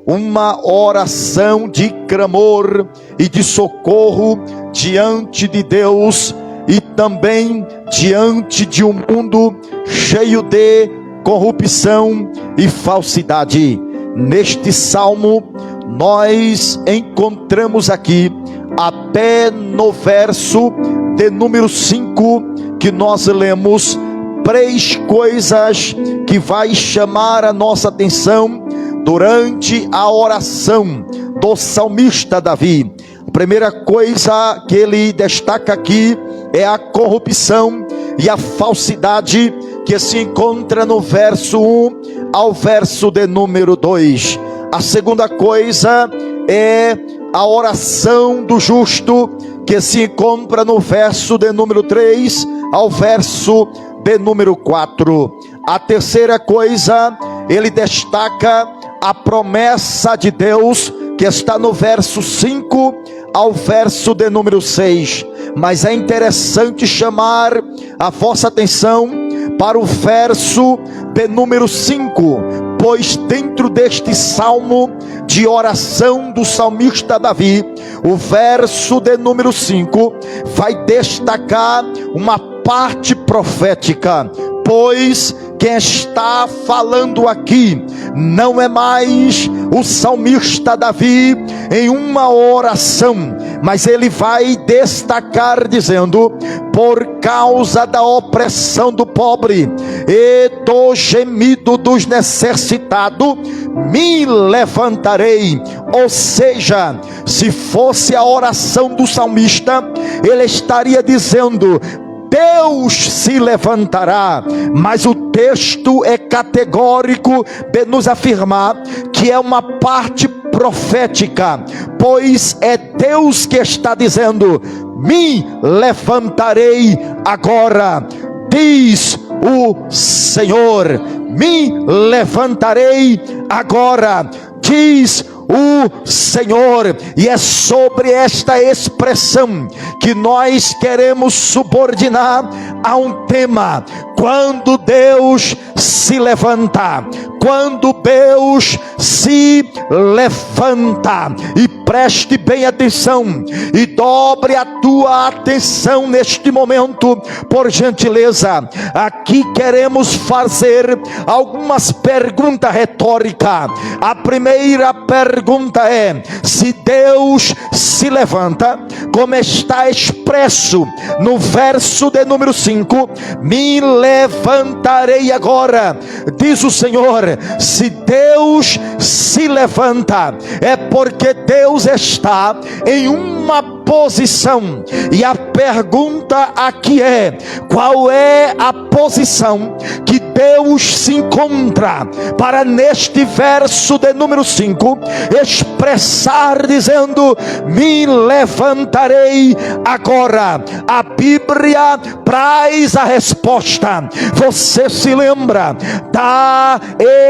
uma oração de clamor e de socorro diante de Deus e também diante de um mundo cheio de corrupção e falsidade. Neste salmo nós encontramos aqui até no verso de número 5 que nós lemos 3 coisas que vai chamar a nossa atenção durante a oração do salmista Davi. A primeira coisa que ele destaca aqui é a corrupção e a falsidade que se encontra no verso 1 ao verso de número 2. A segunda coisa é a oração do justo, que se encontra no verso de número 3 ao verso de número 4. A terceira coisa, ele destaca a promessa de Deus, que está no verso 5 ao verso de número 6. Mas é interessante chamar a vossa atenção para o verso de número 5, pois dentro deste salmo de oração do salmista Davi, o verso de número 5 vai destacar uma parte profética, pois quem está falando aqui não é mais o salmista Davi em uma oração, mas ele vai destacar dizendo: por causa da opressão do pobre e do gemido dos necessitados, me levantarei. Ou seja, se fosse a oração do salmista, ele estaria dizendo: Deus se levantará. Mas o texto é categórico de nos afirmar que é uma parte profética, pois é Deus que está dizendo: me levantarei agora, diz o Senhor, me levantarei agora, diz o Senhor. E é sobre esta expressão que nós queremos subordinar a um tema: quando Deus se levanta, quando Deus se levanta. E preste bem atenção e dobre a tua atenção neste momento, por gentileza. Aqui queremos fazer algumas perguntas retóricas. A primeira pergunta é: se Deus se levanta, como está expresso no verso de número 5, me levantarei agora, diz o Senhor. Se Deus se levanta, é porque Deus está em uma posição. E a pergunta aqui é: qual é a posição que Deus se encontra, para neste verso de número 5 expressar dizendo: me levantarei agora? A Bíblia traz a resposta. Você se lembra da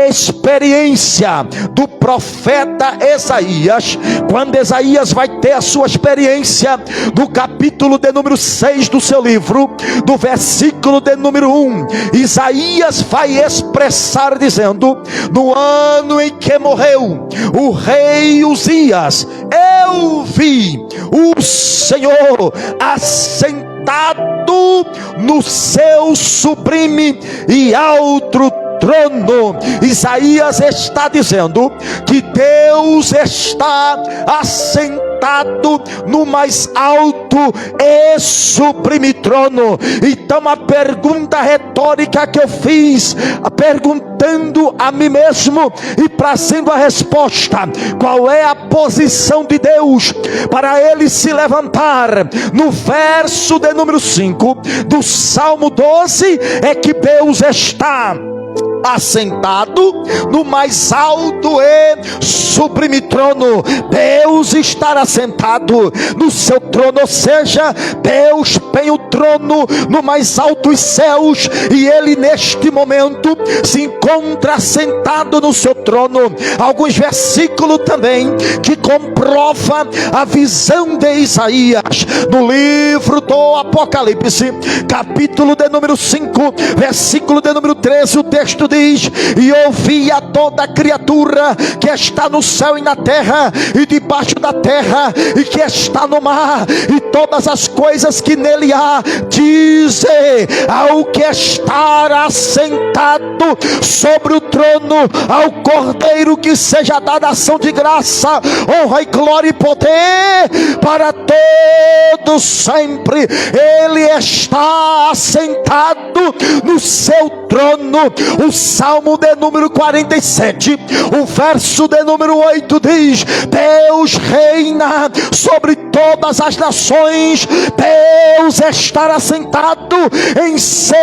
experiência do profeta Isaías, quando Isaías vai ter a sua experiência do capítulo de número 6 do seu livro, do versículo de número 1, Isaías vai expressar dizendo: no ano em que morreu o rei Uzias, eu vi o Senhor assentado no seu sublime e alto trono. Isaías está dizendo que Deus está assentado no mais alto e sublime trono. Então a pergunta retórica que eu fiz, perguntando a mim mesmo e trazendo a resposta: qual é a posição de Deus para ele se levantar? No verso de número 5 do Salmo 12 é que Deus está assentado no mais alto e sublime trono. Deus está assentado no seu trono, ou seja, Deus tem o trono no mais altos céus, e ele neste momento se encontra assentado no seu trono. Alguns versículos também que comprova a visão de Isaías no livro do Apocalipse, capítulo de número 5, versículo de número 13, o texto diz: e ouvi a toda criatura que está no céu e na terra e debaixo da terra e que está no mar, e todas as coisas que nele há, dizer ao que está assentado sobre o trono, ao Cordeiro, que seja dada ação de graça, honra e glória e poder para todos sempre. Ele está assentado no seu trono. O Salmo de número 47, o verso de número 8 diz: Deus reina sobre todas as nações, Deus está assentado em seu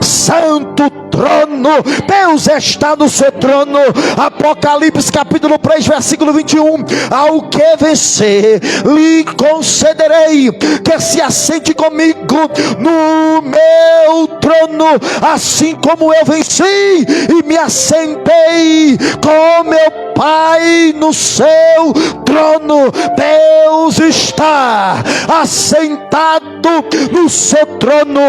santo trono, Deus está no seu trono. Apocalipse capítulo 3, versículo 21: ao que vencer, lhe concederei que se assente comigo no meu trono, assim como eu venci e me assentei com meu Pai no seu trono. Deus está assentado no seu trono.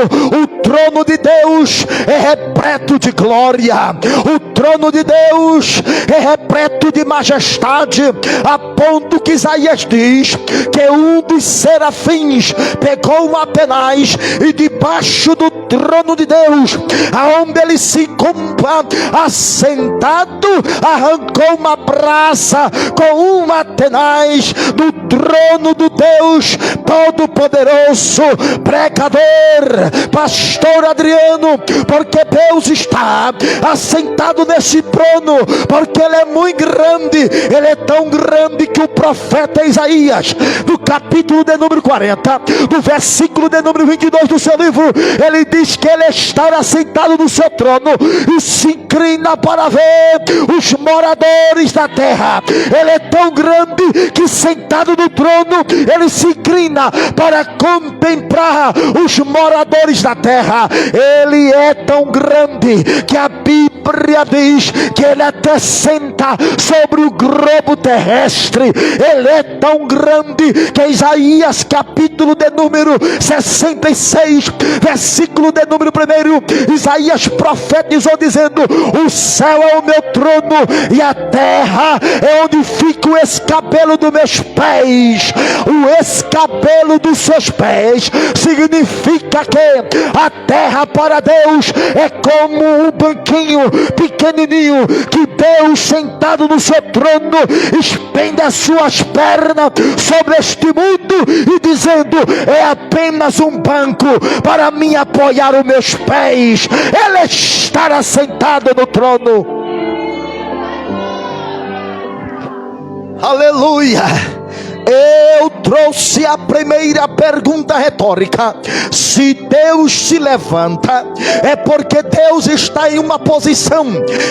O trono de Deus é repleto de glória, o trono de Deus é repleto de majestade, a ponto que Isaías diz que um dos serafins pegou uma penaz e debaixo do trono de Deus, aonde ele se encontra assentado, arrancou uma brasa com uma tenaz do trono do Deus Todo-Poderoso. Pregador, pastor Adriano, porque Deus está assentado nesse trono, porque ele é muito grande. Ele é tão grande que o profeta Isaías, no capítulo de número 40, no versículo de número 22 do seu livro, ele diz que ele está assentado no seu trono e se inclina para ver os moradores da terra. Ele é tão grande que sentado no trono ele se inclina para contemplar os moradores da terra. Ele é tão grande que a Bíblia diz que ele até senta sobre o globo terrestre. Ele é tão grande que Isaías capítulo de número 66, versículo de número 1, Isaías profetizou dizendo: o céu é o meu trono e a terra é onde fica o escabelo dos meus pés. O escabelo dos seus pés significa que a terra para Deus é como um banquinho pequenininho que Deus sentado no seu trono estende as suas pernas sobre este mundo e dizendo: é apenas um banco para mim apoiar os meus pés. Ele está assentado no trono. Aleluia. Eu trouxe a primeira pergunta retórica: se Deus se levanta, é porque Deus está em uma posição.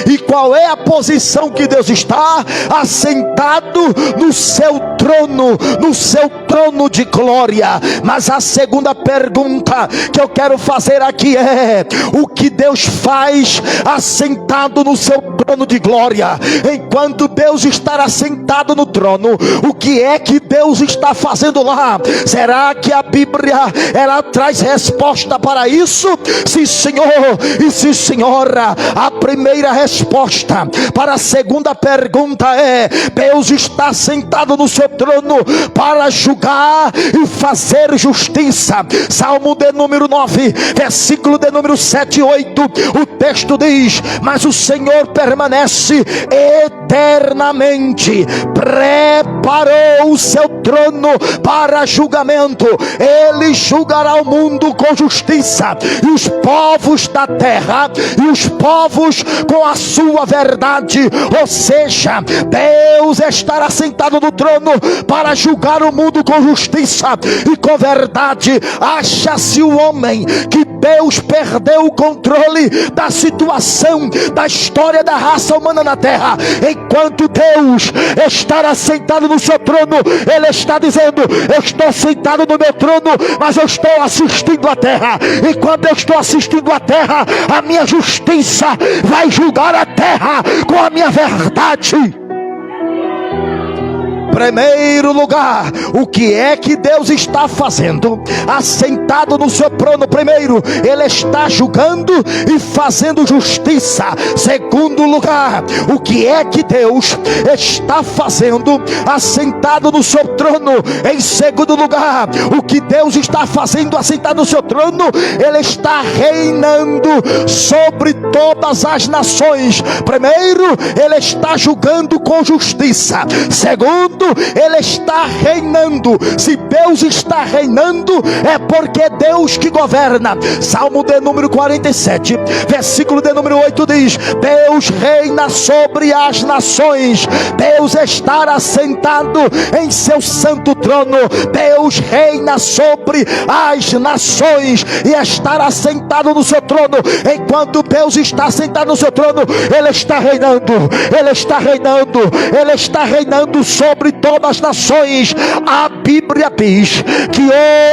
E qual é a posição que Deus está? Assentado no seu trono, no seu trono de glória. Mas a segunda pergunta que eu quero fazer aqui é: o que Deus faz assentado no seu trono de glória? Enquanto Deus está assentado no trono, o que é que Deus está fazendo lá? Será que a Bíblia ela traz resposta para isso? Sim, Senhor, e sim, senhora. A primeira resposta para a segunda pergunta é: Deus está sentado no seu trono para julgar e fazer justiça. Salmo de número 9, versículo de número 7 e 8, o texto diz: mas o Senhor permanece eternamente, preparou o seu trono para julgamento. Ele julgará o mundo com justiça, e os povos da terra, e os povos com a sua verdade. Ou seja, Deus estará sentado no trono para julgar o mundo com justiça e com verdade. Acha-se o homem que Deus perdeu o controle da situação, da história da raça humana na terra. Enquanto Deus está assentado no seu trono, Ele está dizendo: eu estou sentado no meu trono, mas eu estou assistindo a terra. Enquanto eu estou assistindo a terra, a minha justiça vai julgar a terra com a minha verdade. Primeiro lugar, o que é que Deus está fazendo? Assentado no seu trono, primeiro, Ele está julgando e fazendo justiça. Segundo lugar, o que é que Deus está fazendo? Assentado no seu trono. Em segundo lugar, o que Deus está fazendo assentado no seu trono? Ele está reinando sobre todas as nações. Primeiro, Ele está julgando com justiça. Segundo, Ele está reinando. Se Deus está reinando, é porque é Deus que governa. Salmo de número 47, versículo de número 8 diz: Deus reina sobre as nações. Deus está assentado em seu santo trono. Deus reina sobre as nações e está assentado no seu trono. Enquanto Deus está assentado no seu trono, Ele está reinando. Ele está reinando. Ele está reinando sobre todas as nações. A Bíblia diz que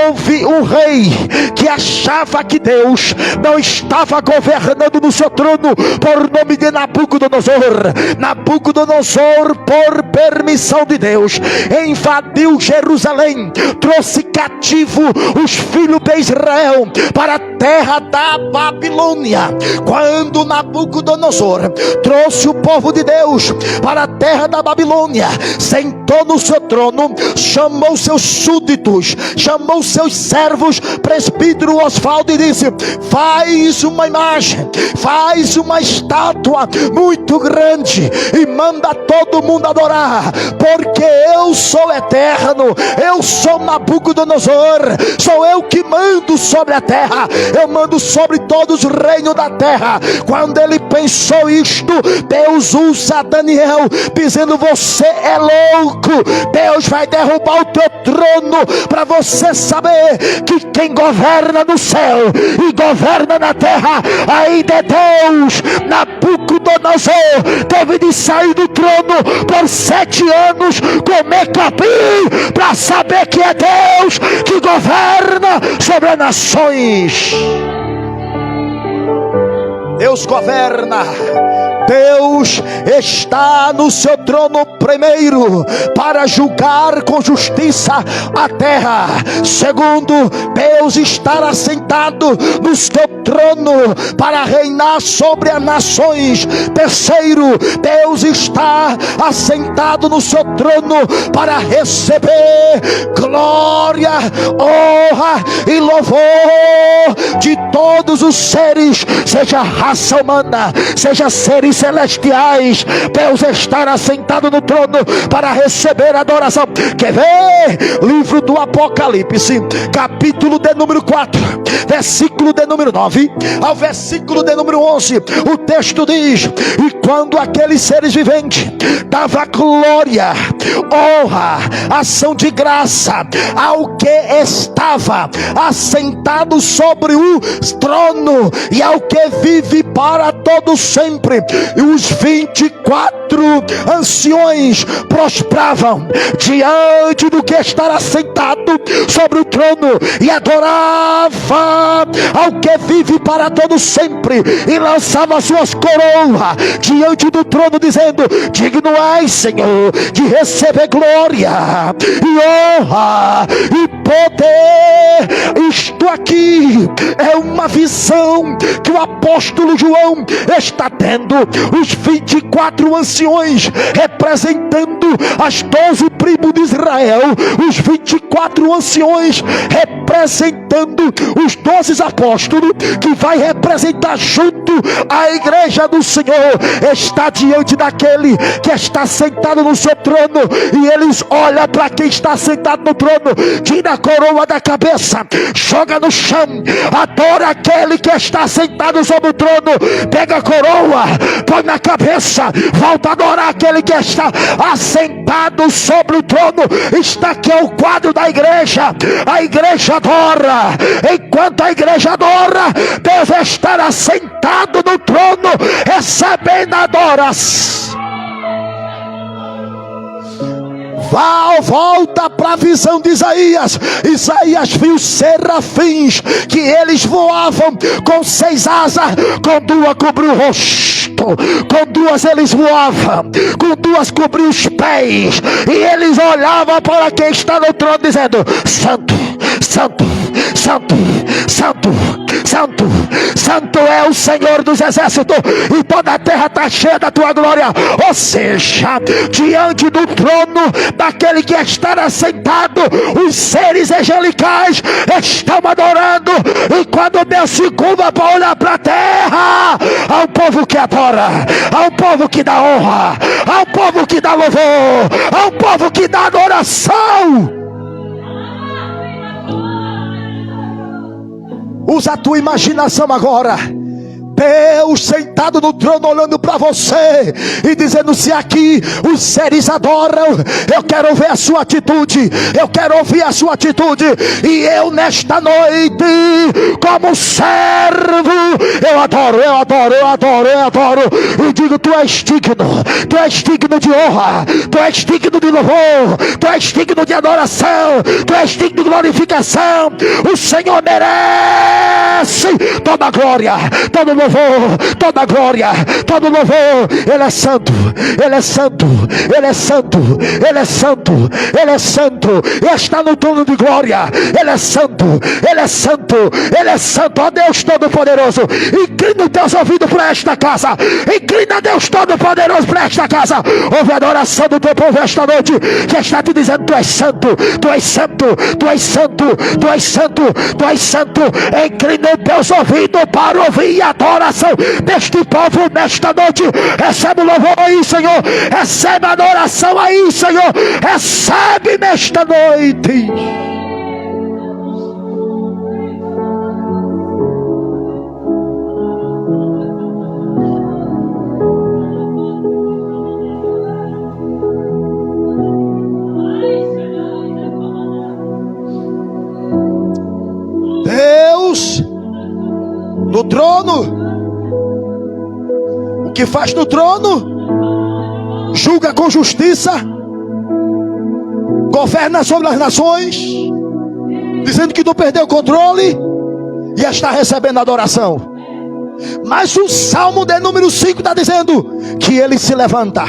houve um rei que achava que Deus não estava governando no seu trono, por nome de Nabucodonosor. Nabucodonosor, por permissão de Deus, invadiu Jerusalém, trouxe cativo os filhos de Israel para a terra da Babilônia. Quando Nabucodonosor trouxe o povo de Deus para a terra da Babilônia, sentou no seu trono, chamou seus súditos, chamou seus servos, presbítero Osvaldo, e disse: faz uma imagem, faz uma estátua muito grande e manda todo mundo adorar, porque eu sou eterno, eu sou Nabucodonosor, sou eu que mando sobre a terra, eu mando sobre todos os reinos da terra. Quando ele pensou isto, Deus usa Daniel, dizendo: você é louco, Deus vai derrubar o teu trono, para você saber que quem governa no céu e governa na terra ainda é Deus. Nabucodonosor teve de sair do trono por 7 anos, comer capim, para saber que é Deus que governa sobre as nações. Deus governa. Deus está no seu trono, primeiro, para julgar com justiça a terra. Segundo, Deus está assentado no seu trono para reinar sobre as nações. Terceiro, Deus está assentado no seu trono para receber glória, honra e louvor de todos os seres, seja raça humana, seja seres celestiais. Deus está assentado no trono para receber adoração. Quer ver? Livro do Apocalipse, capítulo de número 4, versículo de número 9 ao versículo de número 11, o texto diz: e quando aqueles seres viventes dava glória, honra, ação de graça ao que estava assentado sobre o trono e ao que vive para todo sempre, e os 24 anciões prostravam diante do que está assentado sobre o trono e adorava ao que vive para todo sempre, e lançava suas coroas diante do trono, dizendo: digno és, Senhor, de receber glória e honra e poder. Isto aqui é uma visão que o apóstolo João está tendo. Os 24 anciões representando as 12 tribos de Israel, os 24 anciões representando representando os 12 apóstolos, que vai representar junto a igreja do Senhor, está diante daquele que está sentado no seu trono, e eles olham para quem está sentado no trono, tira a coroa da cabeça, joga no chão, adora aquele que está sentado sobre o trono, pega a coroa, põe na cabeça, volta a adorar aquele que está assentado sobre o trono. Está aqui o quadro da igreja. A igreja adora. Enquanto a igreja adora, deve estar assentado no trono, recebendo adoração. Volta para a visão de Isaías. Isaías viu serafins, que eles voavam com 6 asas, com 2 cobriu o rosto, com 2 eles voavam, com 2 cobriu os pés, e eles olhavam para quem está no trono, dizendo: Santo, Santo, Santo, Santo, Santo, Santo é o Senhor dos exércitos, e toda a terra está cheia da tua glória. Ou seja, diante do trono daquele que está assentado, os seres angelicais estão adorando. E quando Deus se curva para olhar para a terra, há um povo que adora, há um povo que dá honra, há um povo que dá louvor, há um povo que dá adoração. Usa a tua imaginação agora. Deus sentado no trono, olhando para você e dizendo: se aqui os seres adoram, eu quero ver a sua atitude, eu quero ouvir a sua atitude. E eu nesta noite, como servo, eu adoro, eu adoro, eu adoro, eu adoro, e digo: tu és digno de honra, tu és digno de louvor, tu és digno de adoração, tu és digno de glorificação. O Senhor merece toda a glória, todo louvor, toda a glória, todo louvor. Ele é santo, ele é santo, ele é santo, ele é santo, ele é santo, ele está no trono de glória. Ele é santo, ele é santo, ele é santo. Ó Deus Todo-Poderoso, inclina os teus ouvidos para esta casa, inclina, Deus Todo-Poderoso, para esta casa. Ouve a adoração do teu povo esta noite, que está te dizendo: tu és santo, tu és santo, tu és santo, tu és santo, tu és santo. Inclina os teus ouvidos para ouvir a adoração deste povo nesta noite. Recebe o louvor aí, Senhor, recebe a adoração aí, Senhor, recebe nesta noite. Deus no trono. O que faz no trono? Julga com justiça, governa sobre as nações, dizendo que não perdeu o controle e está recebendo adoração. Mas o Salmo de número 5 está dizendo que ele se levanta.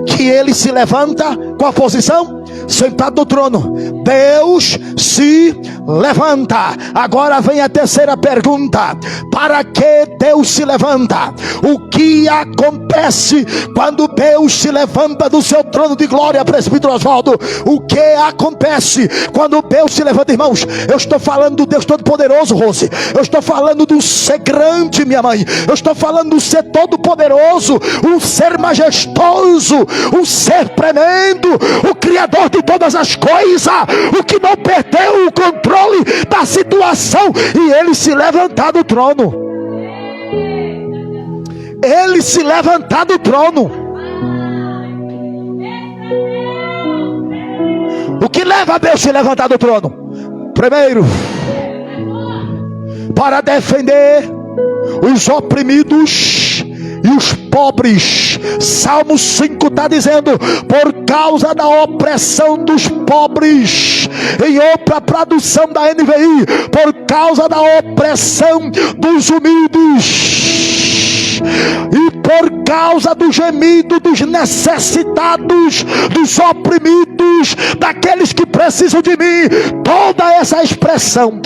Que ele se levanta com a posição sentado no trono. Deus se levanta. Agora vem a terceira pergunta: para que Deus se levanta? O que acontece quando Deus se levanta do seu trono de glória, presbítero Oswaldo? O que acontece quando Deus se levanta, irmãos? Eu estou falando do Deus Todo-Poderoso, Rose. Eu estou falando do ser grande, minha mãe. Eu estou falando do ser todo-poderoso, um ser majestoso, um ser tremendo, o Criador de todas as coisas, o que não perdeu o controle da situação, e ele se levantar do trono. Ele se levantar do trono. O que leva a Deus se levantar do trono? Primeiro, para defender os oprimidos e os pobres. Salmo 5 está dizendo: por causa da opressão dos pobres. Em outra tradução da NVI: por causa da opressão dos humildes, e por causa do gemido dos necessitados, dos oprimidos, daqueles que precisam de mim. Toda essa expressão,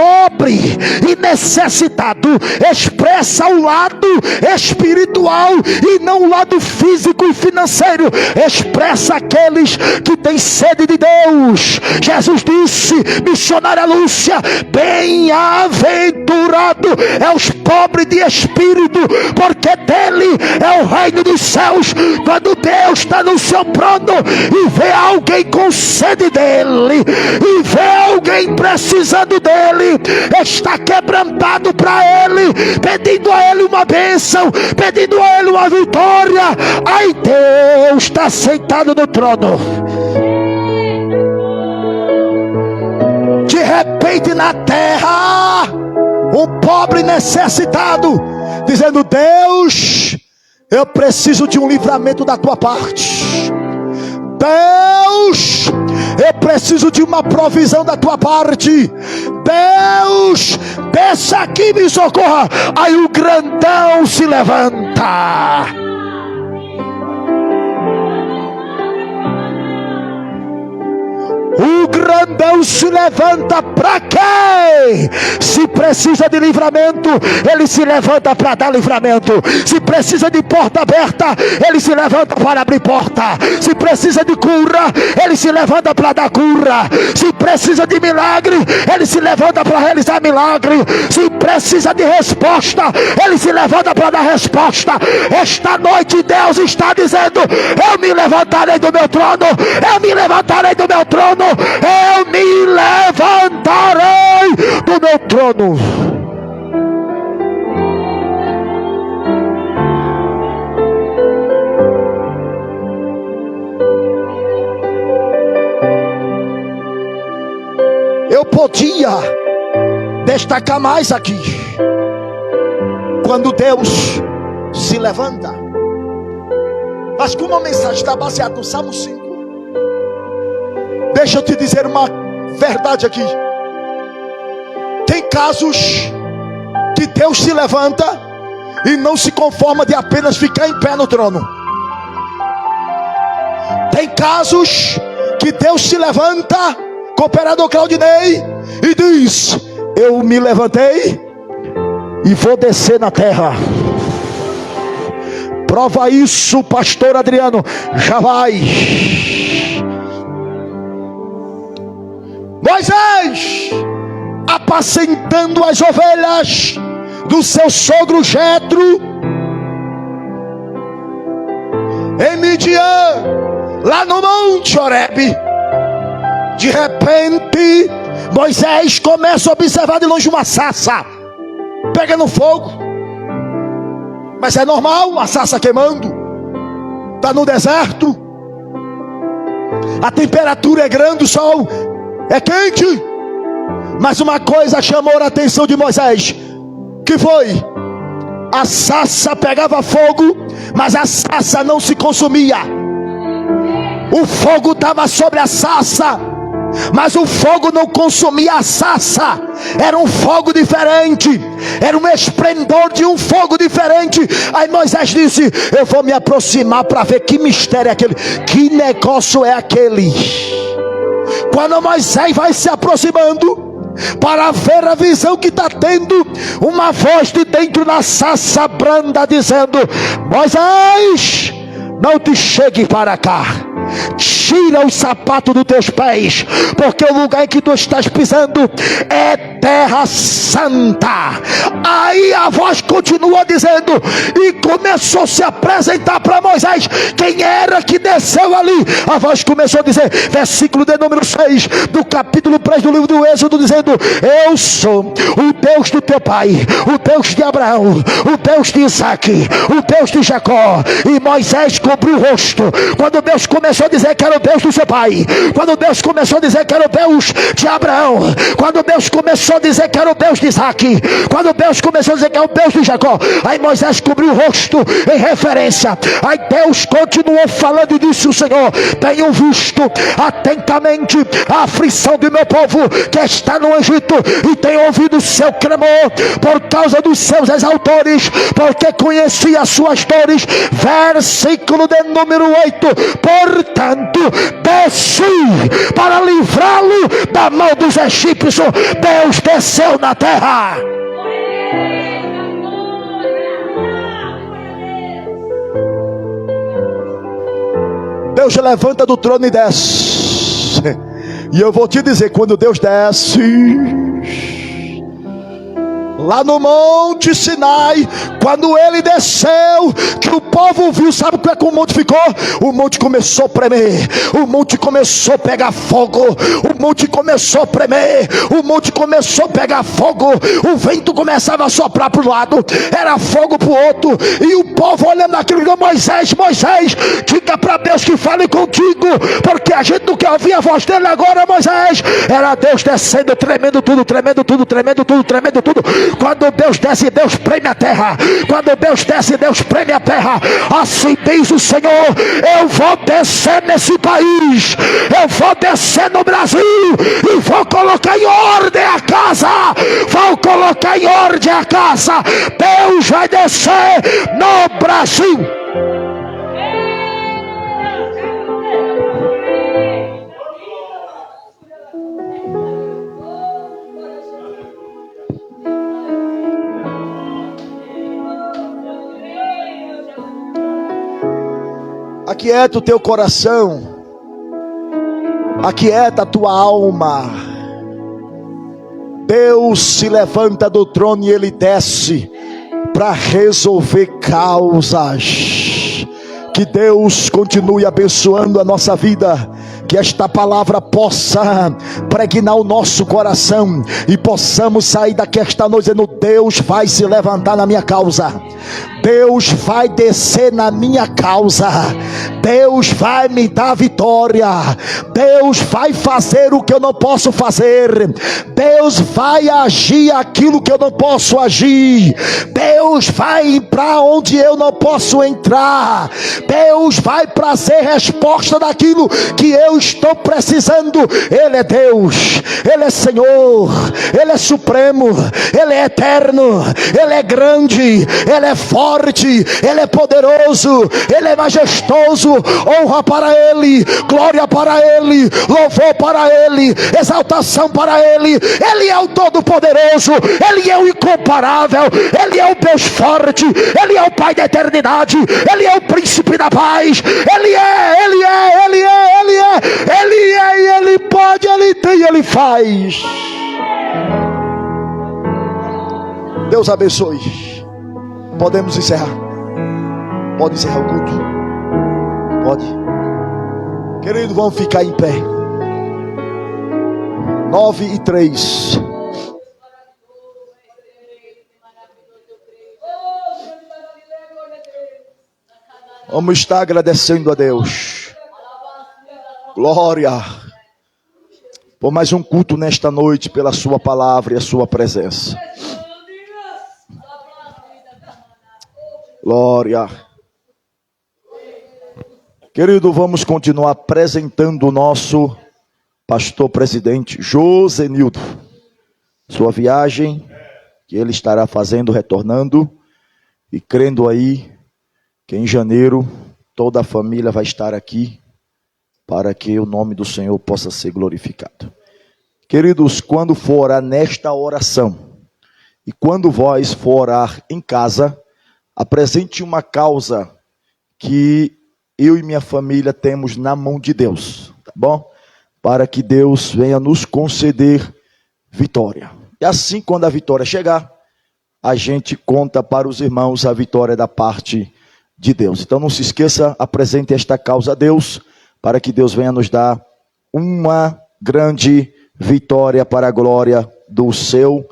pobre e necessitado expressa o lado espiritual e não o lado físico e financeiro. Expressa aqueles que têm sede de Deus. Jesus disse, missionária Lúcia, bem-aventurado é os pobres de espírito, porque dele é o reino dos céus. Quando Deus está no seu trono e vê alguém com sede dele, e vê alguém precisando dele, está quebrantado para ele, pedindo a ele uma bênção, pedindo a ele uma vitória. Ai, Deus está sentado no trono. De repente na terra, um pobre necessitado dizendo: Deus, eu preciso de um livramento da tua parte. Deus, eu preciso de uma provisão da tua parte. Deus, desça aqui e me socorra. Aí o grandão se levanta. O grandão se levanta para quê? Se precisa de livramento, ele se levanta para dar livramento. Se precisa de porta aberta, ele se levanta para abrir porta. Se precisa de cura, ele se levanta para dar cura. Se precisa de milagre, ele se levanta para realizar milagre. Se precisa de resposta, ele se levanta para dar resposta. Esta noite Deus está dizendo: eu me levantarei do meu trono, eu me levantarei do meu trono, eu me levantarei do meu trono. Eu podia destacar mais aqui, quando Deus se levanta, mas como a mensagem está baseada no Salmo 5, deixa eu te dizer uma verdade aqui. Tem casos que Deus se levanta e não se conforma de apenas ficar em pé no trono. Tem casos que Deus se levanta, cooperador Claudinei, e diz: eu me levantei e vou descer na terra. Prova isso, pastor Adriano. Já vai. Moisés, apacentando as ovelhas do seu sogro Jetro em Midian, lá no Monte Horebe. De repente, Moisés começa a observar de longe uma sarça pegando fogo. Mas é normal, a sarça queimando. Está no deserto, a temperatura é grande, o sol é quente. Mas uma coisa chamou a atenção de Moisés, que foi: a sarça pegava fogo, mas a sarça não se consumia. O fogo estava sobre a sarça, mas o fogo não consumia a sarça. Era um fogo diferente, era um esplendor de um fogo diferente. Aí Moisés disse: eu vou me aproximar para ver que mistério é aquele, que negócio é aquele. Quando Moisés vai se aproximando para ver a visão que está tendo, uma voz de dentro da sarça branda dizendo: Moisés, não te chegue para cá, tira os sapatos dos teus pés, porque o lugar em que tu estás pisando é terra santa. Aí a voz continua dizendo, e começou a se apresentar para Moisés quem era que desceu ali. A voz começou a dizer, versículo de número 6 do capítulo 3 do livro do Êxodo, dizendo: eu sou o Deus do teu pai, o Deus de Abraão, o Deus de Isaac, o Deus de Jacó. E Moisés cobriu o rosto quando Deus começou a dizer que era o Deus do seu pai, quando Deus começou a dizer que era o Deus de Abraão, quando Deus começou a dizer que era o Deus de Isaac, quando Deus começou a dizer que é o Deus de Jacó. Aí Moisés cobriu o rosto em referência. Aí Deus continuou falando e disse: o Senhor, tenho visto atentamente a aflição do meu povo que está no Egito, e tenho ouvido o seu clamor por causa dos seus exaltores, porque conheci as suas dores. Versículo de número 8: portanto desci para livrá-lo da mão dos egípcios. Deus desceu na terra. Deus levanta do trono e desce. E eu vou te dizer, quando Deus desce lá no Monte Sinai, quando ele desceu, que o povo viu, sabe como é que o monte ficou? O monte começou a tremer, o monte começou a pegar fogo, o monte começou a tremer, o monte começou a pegar fogo, o vento começava a soprar para um lado, era fogo para o outro, e o povo olhando aquilo, disse: Moisés, Moisés, diga para Deus que fale contigo, porque a gente não quer ouvir a voz dele agora, Moisés. Era Deus descendo, tremendo tudo, tremendo tudo, tremendo tudo, tremendo tudo. Quando Deus desce, Deus preme a terra. Quando Deus desce, Deus preme a terra. Assim diz o Senhor: eu vou descer nesse país, eu vou descer no Brasil, e vou colocar em ordem a casa, vou colocar em ordem a casa. Deus vai descer no Brasil. Aquieta o teu coração, aquieta a tua alma. Deus se levanta do trono e ele desce para resolver causas. Que Deus continue abençoando a nossa vida, que esta palavra possa pregnar o nosso coração e possamos sair daqui esta noite dizendo: Deus vai se levantar na minha causa, Deus vai descer na minha causa, Deus vai me dar vitória, Deus vai fazer o que eu não posso fazer, Deus vai agir aquilo que eu não posso agir, Deus vai para onde eu não posso entrar, Deus vai trazer resposta daquilo que eu estou precisando. Ele é Deus, Ele é Senhor, Ele é supremo, Ele é eterno, Ele é grande, Ele é forte, Ele é poderoso, Ele é majestoso. Honra para Ele, glória para Ele, louvor para Ele, exaltação para Ele. Ele é o Todo-Poderoso, Ele é o incomparável, Ele é o Deus forte, Ele é o Pai da eternidade, Ele é o Príncipe da paz. Ele é, Ele é, Ele é, Ele é, Ele é, Ele pode, Ele tem, Ele faz. Deus abençoe. Podemos encerrar. Pode encerrar o culto. Pode. Querido, vamos ficar em pé. 9:03. Vamos estar agradecendo a Deus. Glória. Por mais um culto nesta noite, pela sua palavra e a sua presença. Glória. Querido, vamos continuar apresentando o nosso pastor presidente Josenildo. Sua viagem que ele estará fazendo, retornando, e crendo aí que em janeiro toda a família vai estar aqui para que o nome do Senhor possa ser glorificado. Queridos, quando for orar nesta oração e quando vós for orar em casa, apresente uma causa que eu e minha família temos na mão de Deus, tá bom? Para que Deus venha nos conceder vitória. E assim, quando a vitória chegar, a gente conta para os irmãos a vitória da parte de Deus. Então não se esqueça, apresente esta causa a Deus, para que Deus venha nos dar uma grande vitória para a glória do seu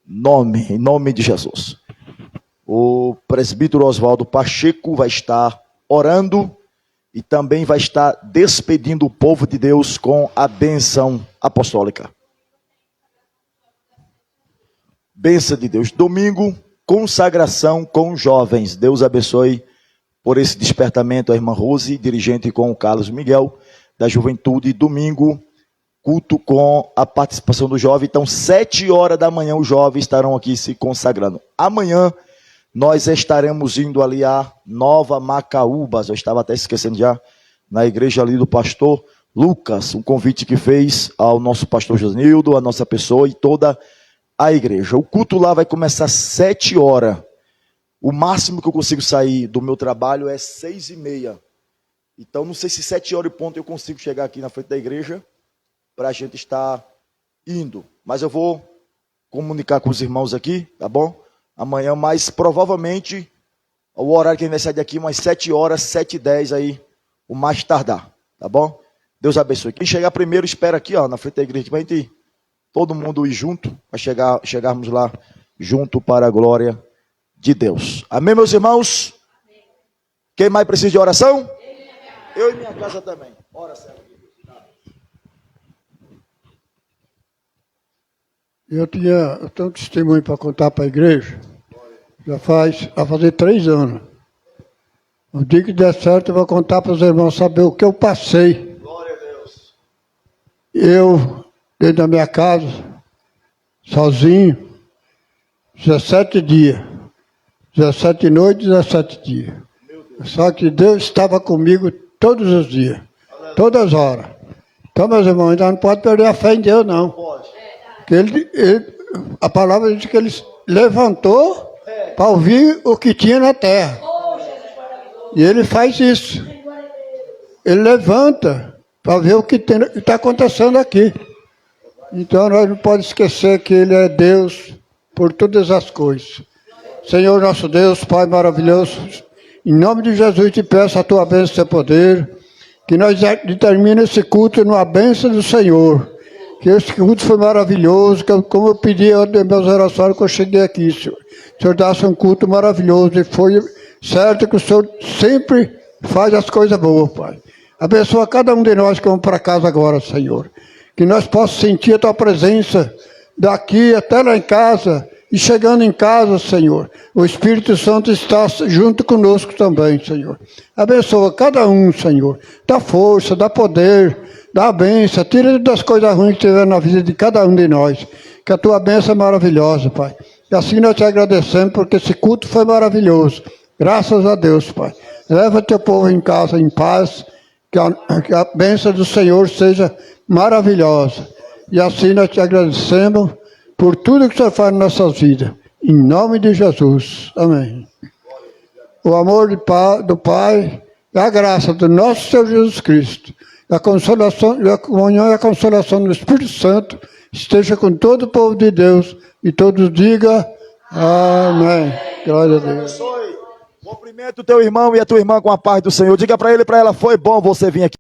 nome, em nome de Jesus. O presbítero Oswaldo Pacheco vai estar orando e também vai estar despedindo o povo de Deus com a bênção apostólica. Bênção de Deus. Domingo, consagração com jovens. Deus abençoe por esse despertamento a irmã Rose, dirigente com o Carlos Miguel, da juventude. Domingo, culto com a participação do jovem. Então, 7h da manhã, os jovens estarão aqui se consagrando. Amanhã, nós estaremos indo ali a Nova Macaúbas. Eu estava até esquecendo já. na igreja ali do pastor Lucas, um convite que fez ao nosso pastor Josenildo, a nossa pessoa e toda a igreja. O culto lá vai começar às 7 horas. O máximo que eu consigo sair do meu trabalho é 6h30. Então, não sei se 7 horas e ponto eu consigo chegar aqui na frente da igreja para a gente estar indo. Mas eu vou comunicar com os irmãos aqui, tá bom? Amanhã, mas provavelmente o horário que a gente vai sair daqui, umas 7 horas, 7h10 aí, o mais tardar, tá bom? Deus abençoe. Quem chegar primeiro, espera aqui, ó, na frente da igreja, pra gente todo mundo ir junto, para chegarmos lá junto para a glória de Deus. Amém, meus irmãos? Quem mais precisa de oração? Eu e minha casa também. Ora, Senhor. Eu tenho um testemunho para contar para a igreja. Vai fazer 3 anos. O dia que der certo, eu vou contar para os irmãos saber o que eu passei. Glória a Deus. Eu, dentro da minha casa, sozinho, 17 dias. 17 noites, 17 dias. Só que Deus estava comigo todos os dias, todas as horas. Então, meus irmãos, ainda não pode perder a fé em Deus, não. Porque a palavra diz que ele levantou para ouvir o que tinha na terra. E ele faz isso. Ele levanta para ver o que está acontecendo aqui. Então, nós não podemos esquecer que ele é Deus por todas as coisas. Senhor nosso Deus, Pai maravilhoso, em nome de Jesus te peço a tua bênção e teu poder, que nós determinemos esse culto numa bênção do Senhor, que esse culto foi maravilhoso, que como eu pedi em meus orações quando eu cheguei aqui, Senhor, o Senhor desse um culto maravilhoso, e foi certo que o Senhor sempre faz as coisas boas, Pai. Abençoa cada um de nós que vamos para casa agora, Senhor, que nós possamos sentir a tua presença daqui até lá em casa. E chegando em casa, Senhor, o Espírito Santo está junto conosco também, Senhor. Abençoa cada um, Senhor. Dá força, dá poder, dá bênção. Tira das coisas ruins que tiver na vida de cada um de nós. Que a tua bênção é maravilhosa, Pai. E assim nós te agradecemos, porque esse culto foi maravilhoso. Graças a Deus, Pai. Leva teu povo em casa em paz. Que a bênção do Senhor seja maravilhosa. E assim nós te agradecemos por tudo que o Senhor faz em nossas vidas. Em nome de Jesus. Amém. O amor do Pai, a graça do nosso Senhor Jesus Cristo, a consolação, a comunhão e a consolação do Espírito Santo esteja com todo o povo de Deus. E todos digam amém. Glória a Deus. Cumprimento o teu irmão e a tua irmã com a paz do Senhor. Diga para ele e para ela, foi bom você vir aqui.